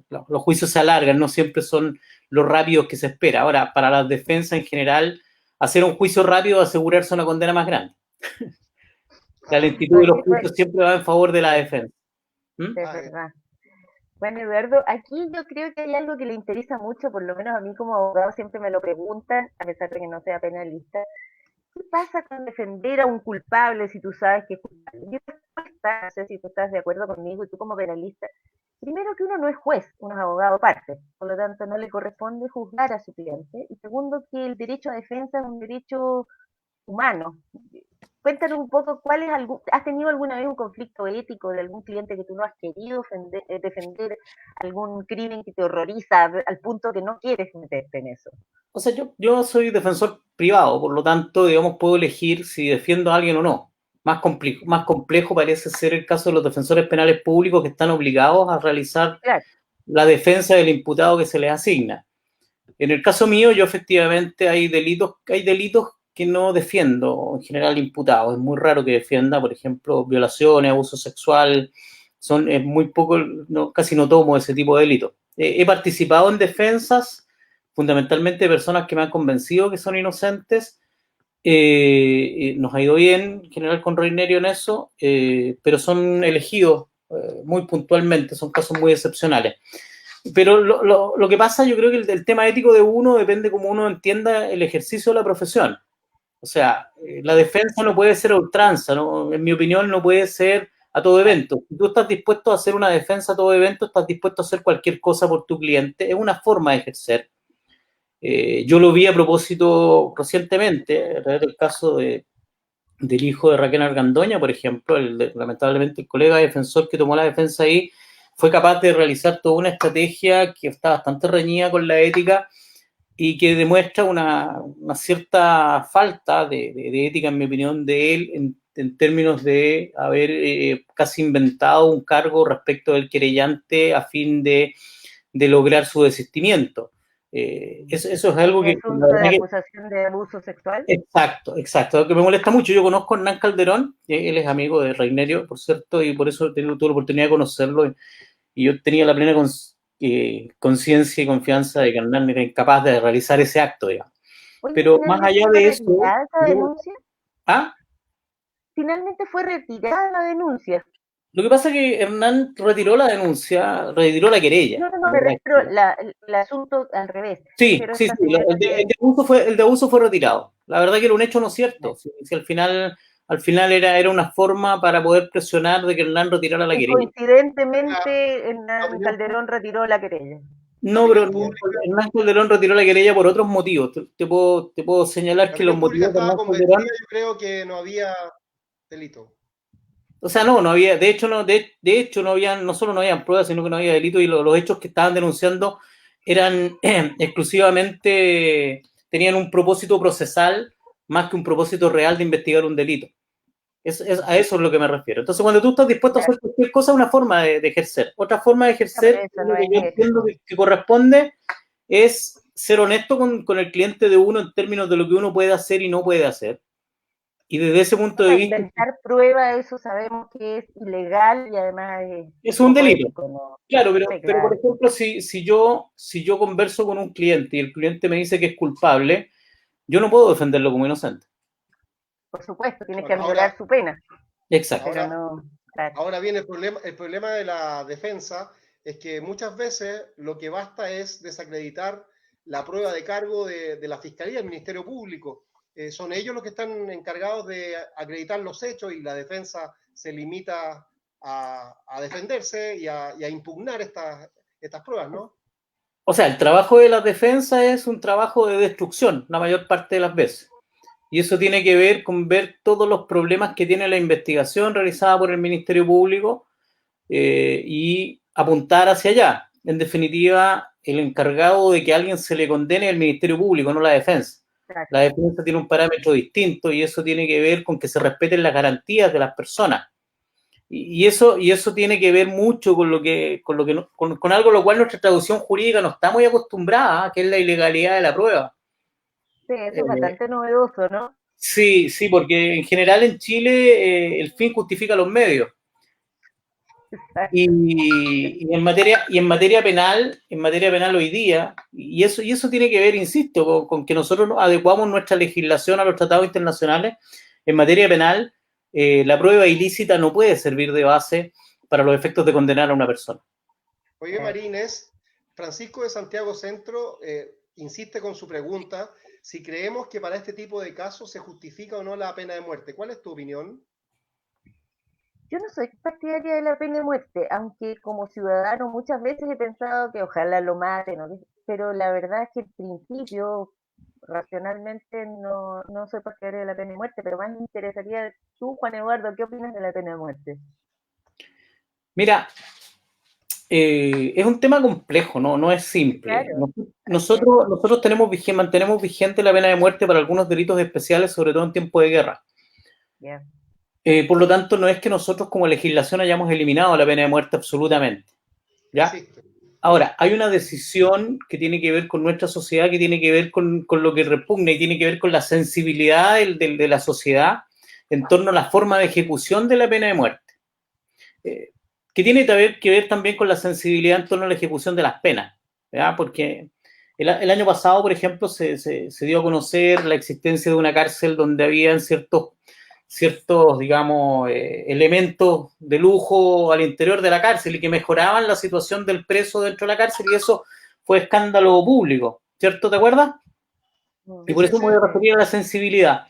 C: los juicios se alargan, no siempre son lo rápidos que se espera. Ahora, para las defensas en general, hacer un juicio rápido es asegurarse una condena más grande. La lentitud de los juicios siempre va en favor de la defensa.
A: Es verdad. Bueno, Eduardo, aquí yo creo que hay algo que le interesa mucho, por lo menos a mí como abogado siempre me lo preguntan, a pesar de que no sea penalista. ¿Qué pasa con defender a un culpable si tú sabes que es culpable? Mi respuesta, no sé si tú estás de acuerdo conmigo y tú como penalista, primero que uno no es juez, uno es abogado parte, por lo tanto no le corresponde juzgar a su cliente, y segundo que el derecho a defensa es un derecho humano. Cuéntanos un poco, ¿has tenido alguna vez un conflicto ético de algún cliente que tú no has querido defender, algún crimen que te horroriza al punto que no quieres meterte en eso?
C: O sea, yo soy defensor privado, por lo tanto, digamos, puedo elegir si defiendo a alguien o no. Más complejo parece ser el caso de los defensores penales públicos que están obligados a realizar la defensa del imputado que se les asigna. En el caso mío, yo efectivamente hay delitos que no defiendo en general imputados. Es muy raro que defienda, por ejemplo, violaciones, abuso sexual. Es muy poco, casi no tomo ese tipo de delitos. He participado en defensas, fundamentalmente de personas que me han convencido que son inocentes. Nos ha ido bien en general con Reinerio en eso, pero son elegidos muy puntualmente, son casos muy excepcionales. Pero lo que pasa, yo creo que el tema ético de uno depende cómo uno entienda el ejercicio de la profesión. O sea, la defensa no puede ser a ultranza, ¿no? En mi opinión no puede ser a todo evento. Si tú estás dispuesto a hacer una defensa a todo evento, estás dispuesto a hacer cualquier cosa por tu cliente, es una forma de ejercer. Yo lo vi a propósito recientemente, a través del caso del hijo de Raquel Argandoña, por ejemplo, lamentablemente el colega defensor que tomó la defensa ahí fue capaz de realizar toda una estrategia que está bastante reñida con la ética y que demuestra una cierta falta de ética, en mi opinión, de él en términos de haber casi inventado un cargo respecto del querellante a fin de lograr su desistimiento. Eso es algo que...
A: asunto de acusación de abuso sexual.
C: Exacto, lo que me molesta mucho. Yo conozco a Hernán Calderón, él es amigo de Reinerio, por cierto, y por eso tuve la oportunidad de conocerlo, y yo tenía la plena conciencia y confianza de que Hernán era incapaz de realizar ese acto, digamos.
A: Oye,
C: Pero más allá de eso...
A: ¿esa denuncia?
C: ¿Ah?
A: Finalmente fue retirada la denuncia.
C: Lo que pasa es que Hernán retiró la denuncia, retiró la querella.
A: No, me refiero el asunto al revés.
C: Sí, el de abuso fue retirado. La verdad que era un hecho no cierto. Si al final era una forma para poder presionar de que Hernán retirara la querella.
A: Coincidentemente, Hernán Calderón retiró la querella.
C: No, pero Hernán Calderón retiró la querella por otros motivos. Te puedo señalar que los motivos de Hernán Calderón...
B: Yo creo que no había delito.
C: O sea, no había, de hecho, no solo no habían pruebas, sino que no había delito, y los hechos que estaban denunciando eran exclusivamente, tenían un propósito procesal más que un propósito real de investigar un delito. A eso es lo que me refiero. Entonces, cuando tú estás dispuesto a hacer cualquier cosa, es una forma de ejercer. Otra forma de ejercer,
A: eso
C: lo
A: no
C: que
A: es
C: yo
A: eso.
C: entiendo que corresponde, es ser honesto con el cliente de uno en términos de lo que uno puede hacer y no puede hacer. Y desde ese punto
A: O
C: de
A: sea,
C: vista,
A: inventar pruebas, eso sabemos que es ilegal y además
C: es
A: es
C: un
A: poco
C: delito.
A: ético, ¿no?
C: Claro,
A: Sí,
C: pero por
A: claro.
C: ejemplo, si yo converso con un cliente y el cliente me dice que es culpable, yo no puedo defenderlo como inocente.
A: Por supuesto, tienes que
B: Bueno,
A: minorar su pena,
C: Exacto.
A: pero
B: ahora,
A: no, claro.
B: ahora viene el problema de la defensa, es que muchas veces lo que basta es desacreditar la prueba de cargo de la Fiscalía, del Ministerio Público. Son ellos los que están encargados de acreditar los hechos y la defensa se limita a defenderse y a impugnar estas pruebas, ¿no?
C: O sea, el trabajo de la defensa es un trabajo de destrucción la mayor parte de las veces. Y eso tiene que ver con ver todos los problemas que tiene la investigación realizada por el Ministerio Público y apuntar hacia allá. En definitiva, el encargado de que a alguien se le condene es el Ministerio Público, no la defensa.
A: Claro.
C: La defensa tiene un parámetro distinto y eso tiene que ver con que se respeten las garantías de las personas. Y eso tiene que ver mucho con algo a lo cual nuestra traducción jurídica no está muy acostumbrada, que es la ilegalidad de la prueba.
A: Sí, eso es bastante novedoso, ¿no?
C: Sí, sí, porque en general en Chile el fin justifica los medios. Y en materia penal hoy día, y eso tiene que ver, insisto, con que nosotros adecuamos nuestra legislación a los tratados internacionales. En materia penal, la prueba ilícita no puede servir de base para los efectos de condenar a una persona.
B: Oye, Marines, Francisco de Santiago Centro insiste con su pregunta, si creemos que para este tipo de casos se justifica o no la pena de muerte. ¿Cuál es tu opinión?
A: Yo no soy partidaria de la pena de muerte, aunque como ciudadano muchas veces he pensado que ojalá lo maten, ¿no? Pero la verdad es que en principio, racionalmente, no soy partidaria de la pena de muerte, pero más me interesaría tú, Juan Eduardo, ¿qué opinas de la pena de muerte?
C: Mira, es un tema complejo, no es simple.
A: Claro,
C: Nosotros mantenemos vigente la pena de muerte para algunos delitos especiales, sobre todo en tiempo de guerra.
A: yeah.
C: Por lo tanto, no es que nosotros como legislación hayamos eliminado la pena de muerte absolutamente. ¿Ya?
B: Existe.
C: Ahora, hay una decisión que tiene que ver con nuestra sociedad, que tiene que ver con lo que repugna y tiene que ver con la sensibilidad de la sociedad en torno a la forma de ejecución de la pena de muerte. Que tiene que ver también con la sensibilidad en torno a la ejecución de las penas. ¿Ya? Porque el año pasado, por ejemplo, se dio a conocer la existencia de una cárcel donde habían ciertos digamos, elementos de lujo al interior de la cárcel y que mejoraban la situación del preso dentro de la cárcel, y eso fue escándalo público, ¿cierto? ¿Te acuerdas? Y por eso me voy a referir a la sensibilidad.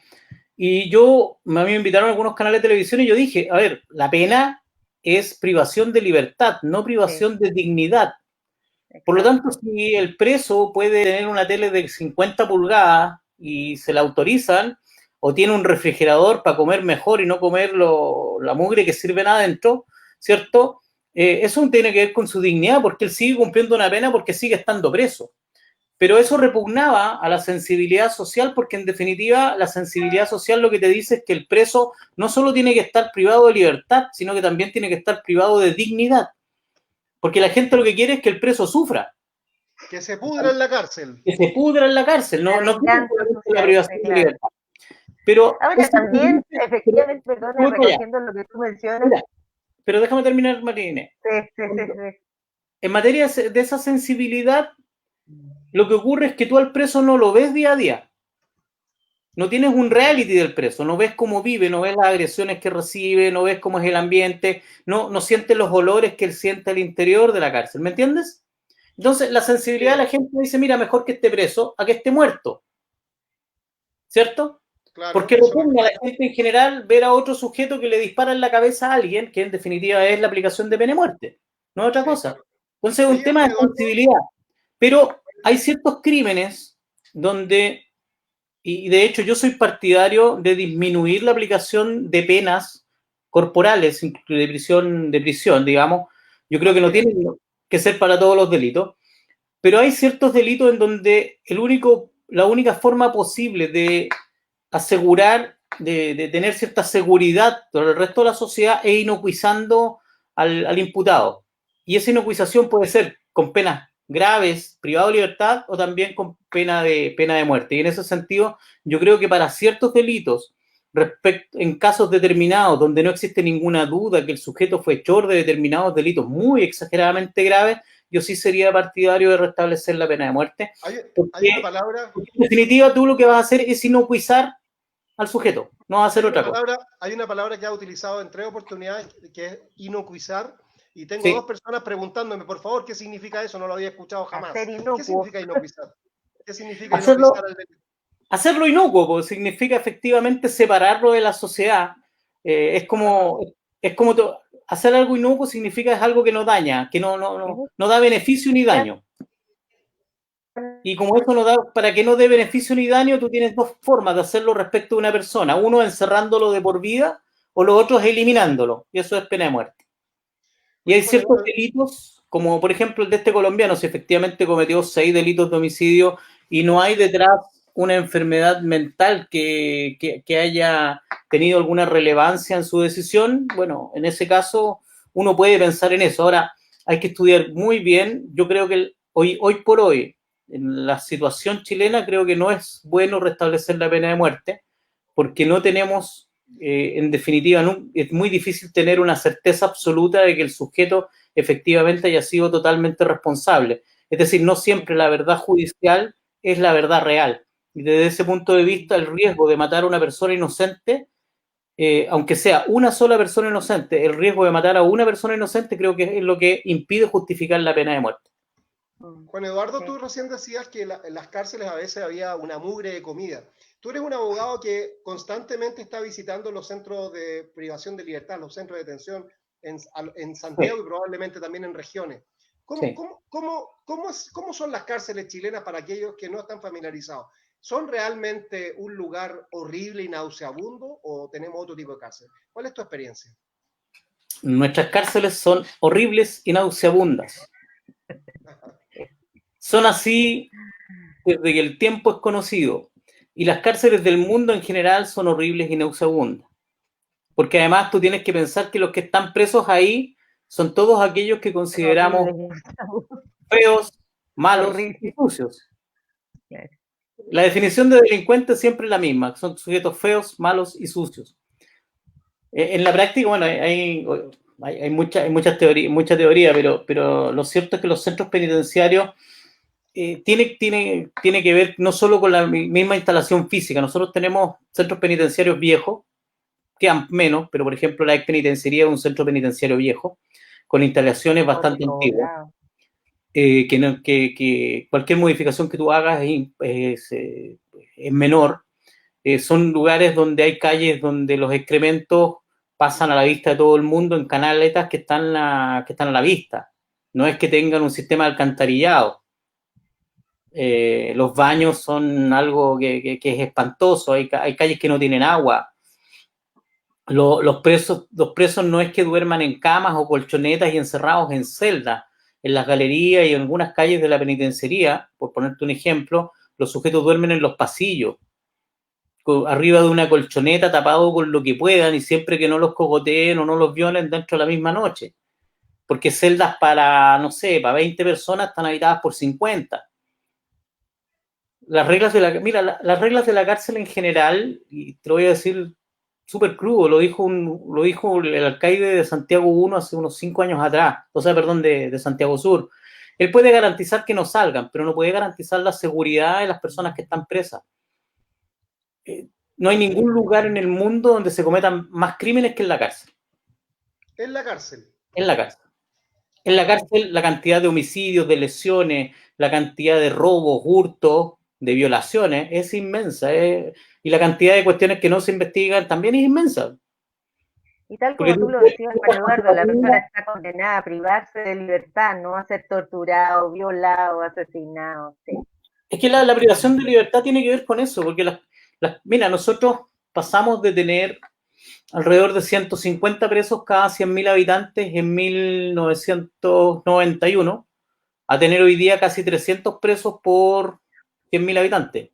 C: Y a mí me invitaron a algunos canales de televisión y yo dije, a ver, la pena es privación de libertad, no privación de dignidad. Por lo tanto, si el preso puede tener una tele de 50 pulgadas y se la autorizan, o tiene un refrigerador para comer mejor y no comer la mugre que sirven adentro, ¿cierto? Eso tiene que ver con su dignidad, porque él sigue cumpliendo una pena porque sigue estando preso. Pero eso repugnaba a la sensibilidad social, porque en definitiva la sensibilidad social lo que te dice es que el preso no solo tiene que estar privado de libertad, sino que también tiene que estar privado de dignidad. Porque la gente lo que quiere es que el preso sufra.
B: Que se pudra en la cárcel.
C: Que se pudra en la cárcel, no quiere la privación de libertad. Pero
A: ahora también, efectivamente, perdona, recogiendo lo que tú mencionas.
C: Mira, pero déjame terminar, Marine.
A: Sí.
C: En materia de esa sensibilidad, lo que ocurre es que tú al preso no lo ves día a día. No tienes un reality del preso, no ves cómo vive, no ves las agresiones que recibe, no ves cómo es el ambiente, no sientes los olores que él siente al interior de la cárcel, ¿me entiendes? Entonces, la sensibilidad de la gente dice, mira, mejor que esté preso a que esté muerto. ¿Cierto? Claro, porque repugna a la gente en general ver a otro sujeto que le dispara en la cabeza a alguien, que en definitiva es la aplicación de pena de muerte, no es otra cosa. Entonces es un tema de sensibilidad. Pero hay ciertos crímenes donde, y de hecho yo soy partidario de disminuir la aplicación de penas corporales de prisión, digamos. Yo creo que no tiene que ser para todos los delitos, pero hay ciertos delitos en donde la única forma posible de asegurar de tener cierta seguridad por el resto de la sociedad e inocuizando al imputado. Y esa inocuización puede ser con penas graves, privado de libertad, o también con pena de muerte. Y en ese sentido, yo creo que para ciertos delitos, en casos determinados donde no existe ninguna duda que el sujeto fue hechor de determinados delitos muy exageradamente graves, yo sí sería partidario de restablecer la pena de muerte.
B: Hay una palabra...
C: En definitiva, tú lo que vas a hacer es inocuizar al sujeto, no vas a hacer otra cosa.
B: Hay una palabra que ha utilizado en 3 oportunidades, que es inocuizar, y tengo 2 personas preguntándome, por favor, ¿qué significa eso? No lo había escuchado jamás. ¿Qué significa inocuizar? ¿Qué significa inocuizar al delito?
C: Hacerlo inocuo, pues, significa efectivamente separarlo de la sociedad. Es como hacer algo inocuo significa es algo que no daña, que no da beneficio ni daño. Y como eso no da, para que no dé beneficio ni daño, tú tienes 2 formas de hacerlo respecto a una persona. Uno, encerrándolo de por vida, o los otros, eliminándolo. Y eso es pena de muerte. Y hay ciertos delitos, como por ejemplo el de este colombiano, si efectivamente cometió 6 delitos de homicidio y no hay detrás una enfermedad mental que haya tenido alguna relevancia en su decisión, bueno, en ese caso uno puede pensar en eso. Ahora, hay que estudiar muy bien. Yo creo que hoy por hoy, en la situación chilena, creo que no es bueno restablecer la pena de muerte, porque no tenemos, en definitiva, es muy difícil tener una certeza absoluta de que el sujeto efectivamente haya sido totalmente responsable. Es decir, no siempre la verdad judicial es la verdad real. Y desde ese punto de vista, el riesgo de matar a una persona inocente, aunque sea una sola persona inocente, el riesgo de matar a una persona inocente creo que es lo que impide justificar la pena de muerte.
B: Juan Eduardo, tú recién decías que en las cárceles a veces había una mugre de comida. Tú eres un abogado que constantemente está visitando los centros de privación de libertad, los centros de detención en Santiago y probablemente también en regiones. ¿Cómo son las cárceles chilenas para aquellos que no están familiarizados? ¿Son realmente un lugar horrible y nauseabundo o tenemos otro tipo de cárcel? ¿Cuál es tu experiencia?
C: Nuestras cárceles son horribles y nauseabundas. Son así desde que el tiempo es conocido. Y las cárceles del mundo en general son horribles y nauseabundas. Porque además tú tienes que pensar que los que están presos ahí son todos aquellos que consideramos feos, malos y sucios. La definición de delincuente es siempre la misma, son sujetos feos, malos y sucios. En la práctica, bueno, hay mucha teoría, pero lo cierto es que los centros penitenciarios tiene que ver no solo con la misma instalación física. Nosotros tenemos centros penitenciarios viejos, quedan menos, pero por ejemplo la expenitenciaría es un centro penitenciario viejo, con instalaciones bastante antiguas. Que cualquier modificación que tú hagas es menor. Son lugares donde hay calles donde los excrementos pasan a la vista de todo el mundo en canaletas que están a la vista. No es que tengan un sistema de alcantarillado. Los baños son algo que es espantoso. Hay calles que no tienen agua. Los presos no es que duerman en camas o colchonetas y encerrados en celdas. En las galerías y en algunas calles de la penitenciaría, por ponerte un ejemplo, los sujetos duermen en los pasillos, arriba de una colchoneta, tapado con lo que puedan, y siempre que no los cogoteen o no los violen dentro de la misma noche. Porque celdas para, no sé, para 20 personas están habitadas por 50. Las reglas de la cárcel en general, y te lo voy a decir súper crudo, lo dijo el alcaide de Santiago I hace unos 5 años atrás, de Santiago Sur. Él puede garantizar que no salgan, pero no puede garantizar la seguridad de las personas que están presas. No hay ningún lugar en el mundo donde se cometan más crímenes que en la cárcel.
B: ¿En la cárcel?
C: En la cárcel. En la cárcel la cantidad de homicidios, de lesiones, la cantidad de robos, hurtos, de violaciones es inmensa. Y la cantidad de cuestiones que no se investigan también es inmensa.
A: Y tal como tú lo decías, Juan Eduardo, la persona está condenada a privarse de libertad, no a ser torturado, violado, asesinado. Sí.
C: Es que la privación de libertad tiene que ver con eso, porque mira, nosotros pasamos de tener alrededor de 150 presos cada 100.000 habitantes en 1991 a tener hoy día casi 300 presos por 100.000 habitantes.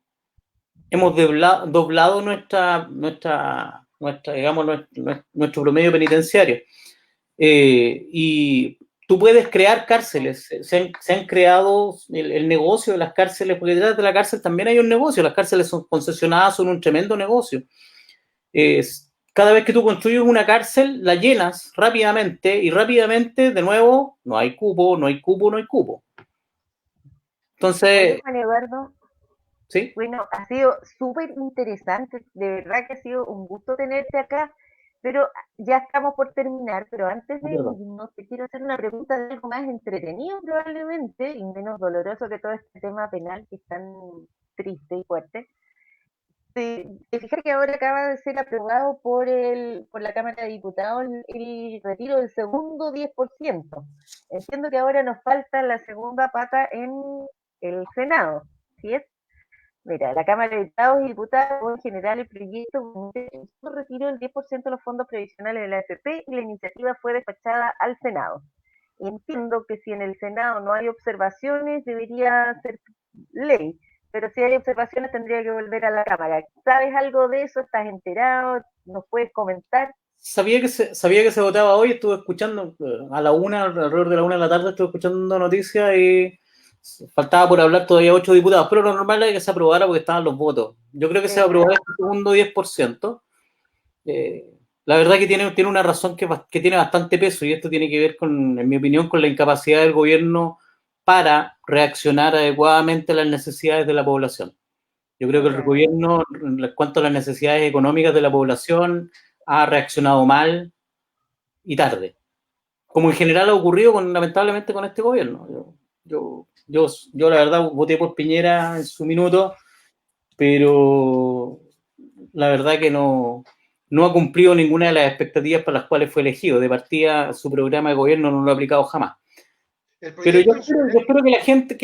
C: hemos doblado digamos, nuestro promedio penitenciario. Y tú puedes crear cárceles, se han creado el negocio de las cárceles, porque detrás de la cárcel también hay un negocio, las cárceles son concesionadas, son un tremendo negocio. Cada vez que tú construyes una cárcel, la llenas rápidamente y rápidamente, de nuevo, no hay cupo, no hay cupo, no hay cupo. Entonces,
A: oye, Juan Eduardo,
C: ¿sí?
A: bueno, ha sido súper interesante, de verdad que ha sido un gusto tenerte acá, pero ya estamos por terminar, pero antes de irnos, te quiero hacer una pregunta de algo más entretenido probablemente y menos doloroso que todo este tema penal que es tan triste y fuerte. Te fijas que ahora acaba de ser aprobado por la Cámara de Diputados el retiro del segundo 10%. Entiendo que ahora nos falta la segunda pata en el Senado, ¿sí es? Mira, la Cámara de Diputados y Diputados en general el proyecto retiró el 10% de los fondos previsionales de la AFP y la iniciativa fue despachada al Senado. Entiendo que si en el Senado no hay observaciones debería ser ley, pero si hay observaciones tendría que volver a la Cámara. ¿Sabes algo de eso? ¿Estás enterado? ¿Nos puedes comentar?
C: Sabía que se votaba hoy, estuve escuchando a la una, alrededor de la 1 de la tarde, estuve escuchando noticias y faltaba por hablar todavía 8 diputados, pero lo normal era que se aprobara porque estaban los votos. Yo creo que se va a aprobar este segundo 10%. La verdad que tiene una razón que tiene bastante peso y esto tiene que ver con, en mi opinión, con la incapacidad del gobierno para reaccionar adecuadamente a las necesidades de la población. Yo creo que el gobierno, en cuanto a las necesidades económicas de la población, ha reaccionado mal y tarde. Como en general ha ocurrido lamentablemente con este gobierno. Yo la verdad voté por Piñera en su minuto, pero la verdad que no ha cumplido ninguna de las expectativas para las cuales fue elegido. De partida, su programa de gobierno no lo ha aplicado jamás. Pero yo espero que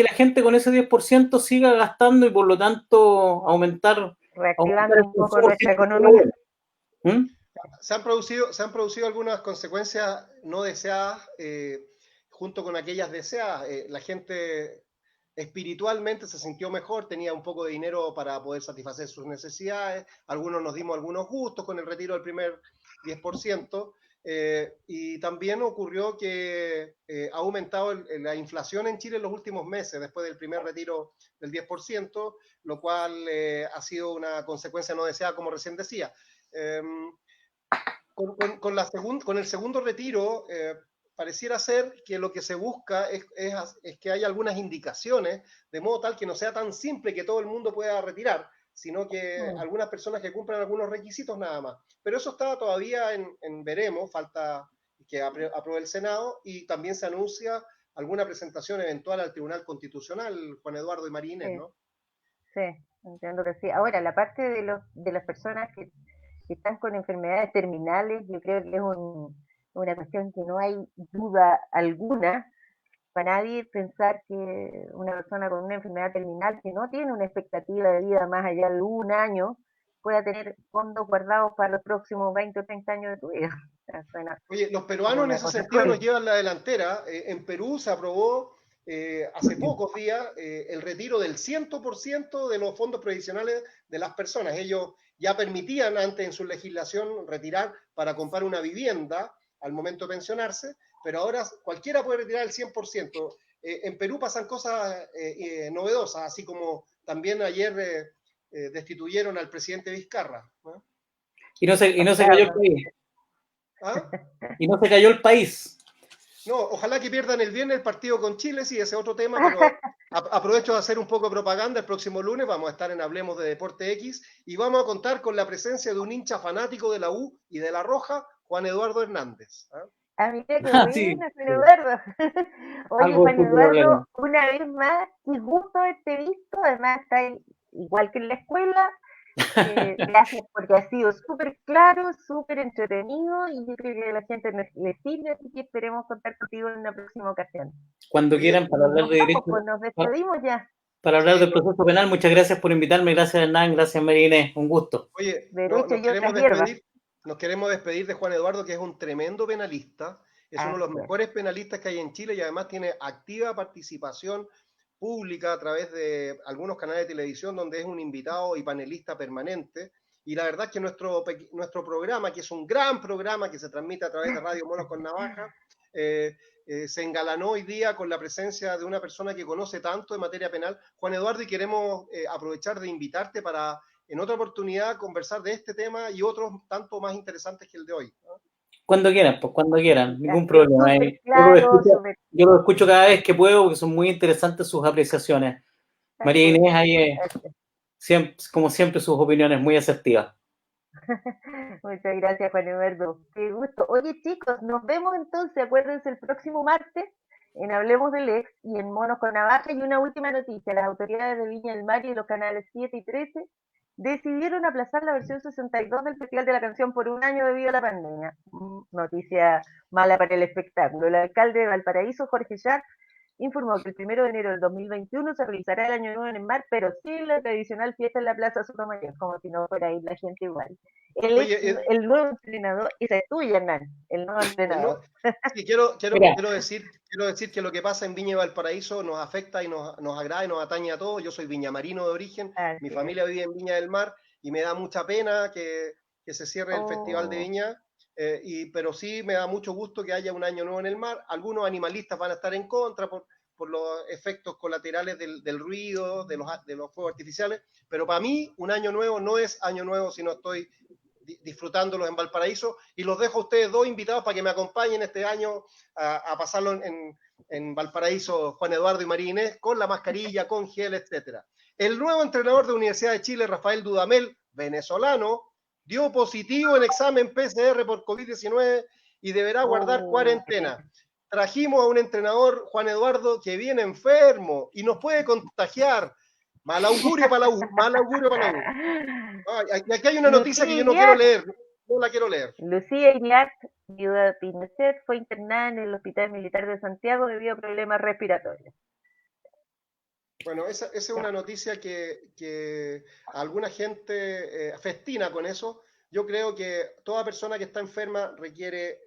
C: la gente con ese 10% siga gastando y por lo tanto aumentar
A: reactivando un poco nuestra economía.
B: ¿Mm? Se han producido algunas consecuencias no deseadas junto con aquellas deseadas. La gente espiritualmente se sintió mejor, tenía un poco de dinero para poder satisfacer sus necesidades, algunos nos dimos algunos gustos con el retiro del primer 10%, y también ocurrió que ha aumentado la inflación en Chile en los últimos meses, después del primer retiro del 10%, lo cual ha sido una consecuencia no deseada, como recién decía. Con el segundo retiro, pareciera ser que lo que se busca es que haya algunas indicaciones, de modo tal que no sea tan simple que todo el mundo pueda retirar, sino que algunas personas que cumplan algunos requisitos nada más. Pero eso está todavía en veremos, falta que apruebe el Senado y también se anuncia alguna presentación eventual al Tribunal Constitucional, Juan Eduardo y María Inés, ¿no?
A: Sí, entiendo que sí. Ahora, la parte de las personas que están con enfermedades terminales, yo creo que es una cuestión que no hay duda alguna para nadie pensar que una persona con una enfermedad terminal que no tiene una expectativa de vida más allá de un año pueda tener fondos guardados para los próximos 20 o 30 años de tu vida.
B: Oye, los peruanos en ese sentido nos llevan la delantera. En Perú se aprobó hace pocos días el retiro del 100% de los fondos previsionales de las personas. Ellos ya permitían antes en su legislación retirar para comprar una vivienda al momento de pensionarse, pero ahora cualquiera puede retirar el 100%. En Perú pasan cosas novedosas, así como también ayer destituyeron al presidente Vizcarra, ¿no?
C: Y no se cayó el país. ¿Ah? Y no se cayó el país.
B: No, ojalá que pierdan el viernes el partido con Chile, sí, ese es otro tema, pero aprovecho de hacer un poco de propaganda. El próximo lunes vamos a estar en Hablemos de Deporte X y vamos a contar con la presencia de un hincha fanático de la U y de la Roja, Juan Eduardo Hernández.
A: Mira qué buena, sí. Juan Eduardo. Oye, Juan Eduardo, una vez más, qué gusto haberte visto. Además, está igual que en la escuela. Gracias porque ha sido súper claro, súper entretenido y yo creo que a la gente le sirve, así que esperemos contar contigo en una próxima ocasión.
C: Cuando quieran para hablar de derecho.
A: Pues nos despedimos ya.
C: Para hablar del proceso penal, muchas gracias por invitarme, gracias Hernán, gracias María Inés, un gusto.
B: Oye, nos queremos despedir de Juan Eduardo, que es un tremendo penalista, es uno de los mejores penalistas que hay en Chile y además tiene activa participación pública a través de algunos canales de televisión donde es un invitado y panelista permanente. Y la verdad es que nuestro programa, que es un gran programa que se transmite a través de Radio Monos con Navaja, se engalanó hoy día con la presencia de una persona que conoce tanto de materia penal, Juan Eduardo, y queremos aprovechar de invitarte para en otra oportunidad conversar de este tema y otros tanto más interesantes que el de hoy, ¿no?
C: Cuando quieran, pues cuando quieran, ningún
A: Ya,
C: problema.
A: súper claro, súper.
C: Yo lo escucho cada vez que puedo porque son muy interesantes sus apreciaciones. María Inés, ahí siempre, como siempre, sus opiniones muy asertivas.
A: Muchas gracias, Juan Eduardo. Qué gusto. Oye, chicos, nos vemos entonces, acuérdense, el próximo martes en Hablemos del Ex y en Monos con Navaja. Y una última noticia, las autoridades de Viña del Mar y de los canales 7 y 13 decidieron aplazar la versión 62 del Festival de la Canción por un año debido a la pandemia. Noticia mala para el espectáculo. El alcalde de Valparaíso, Jorge Schack, informó que el 1 de enero del 2021 se realizará el Año Nuevo en el mar, pero sin la tradicional fiesta en la Plaza Sotomayor, como si no fuera a ir la gente igual. El nuevo entrenador, esa es tuya, Hernán, el nuevo entrenador.
B: Sí, quiero decir que lo que pasa en Viña y Valparaíso nos afecta y nos agrada y nos atañe a todos. Yo soy viñamarino de origen, mi familia vive en Viña del Mar y me da mucha pena que se cierre el Festival de Viña, pero sí me da mucho gusto que haya un Año Nuevo en el mar. Algunos animalistas van a estar en contra por los efectos colaterales del ruido, de los fuegos artificiales, pero para mí un Año Nuevo no es Año Nuevo si no estoy disfrutándolos en Valparaíso, y los dejo a ustedes dos invitados para que me acompañen este año a pasarlo en Valparaíso, Juan Eduardo y María Inés, con la mascarilla, con gel, etcétera. El nuevo entrenador de Universidad de Chile, Rafael Dudamel, venezolano, dio positivo en examen PCR por COVID-19 y deberá guardar cuarentena. Trajimos a un entrenador, Juan Eduardo, que viene enfermo y nos puede contagiar. Mal augurio para la U, mal augurio para la U. Y aquí hay una noticia que yo no quiero leer, no la quiero leer.
A: Lucía Iñat, viuda de Pinochet, fue internada en el Hospital Militar de Santiago debido a problemas respiratorios.
B: Bueno, esa es una noticia que alguna gente festina con eso. Yo creo que toda persona que está enferma requiere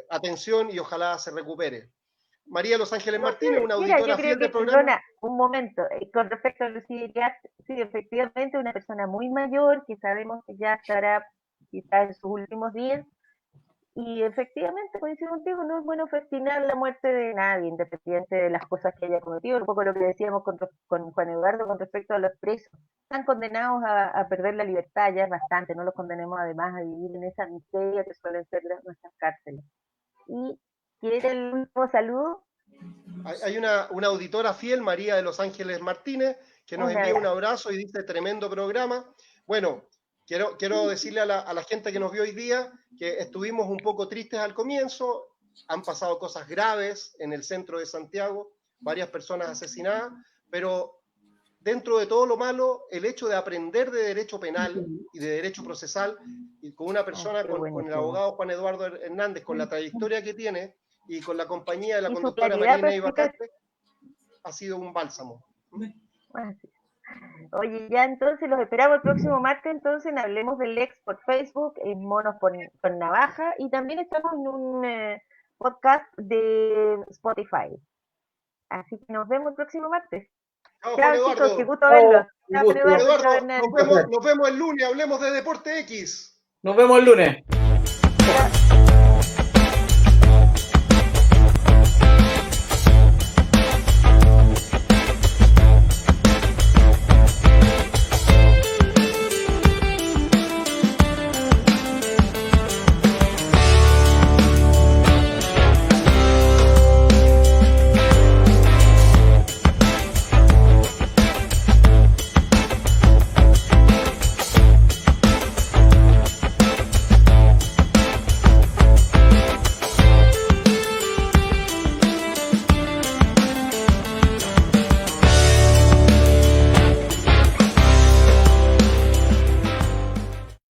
B: atención y ojalá se recupere. María Los Ángeles Martínez, una auditora fiel del programa.
A: Perdona, un momento, con respecto a Lucía Iñat, sí, efectivamente, una persona muy mayor que sabemos que ya estará quizás en sus últimos días. Y efectivamente, coincido contigo, no es bueno festinar la muerte de nadie, independiente de las cosas que haya cometido. Un poco lo que decíamos con Juan Eduardo con respecto a los presos. Están condenados a perder la libertad, ya es bastante, no los condenemos además a vivir en esa miseria que suelen ser nuestras cárceles. Y ¿quiere el último saludo?
B: Hay una auditora fiel, María de Los Ángeles Martínez, que nos envía un abrazo y dice: tremendo programa. Bueno, quiero decirle a la gente que nos vio hoy día que estuvimos un poco tristes al comienzo, han pasado cosas graves en el centro de Santiago, varias personas asesinadas, pero dentro de todo lo malo, el hecho de aprender de derecho penal y de derecho procesal, y con una persona, con el abogado Juan Eduardo Hernández, con la trayectoria que tiene, y con la compañía de la conductora María Inés Ibacate, ha sido un bálsamo.
A: Oye, ya entonces los esperamos el próximo martes, entonces Hablemos del Ex por Facebook, en Monos con Navaja, y también estamos en un podcast de Spotify. Así que nos vemos el próximo martes.
B: Chao,
A: chicos, qué gusto verlos.
B: Chao, Eduardo, nos vemos el lunes, hablemos de Deporte X.
C: Nos vemos el lunes.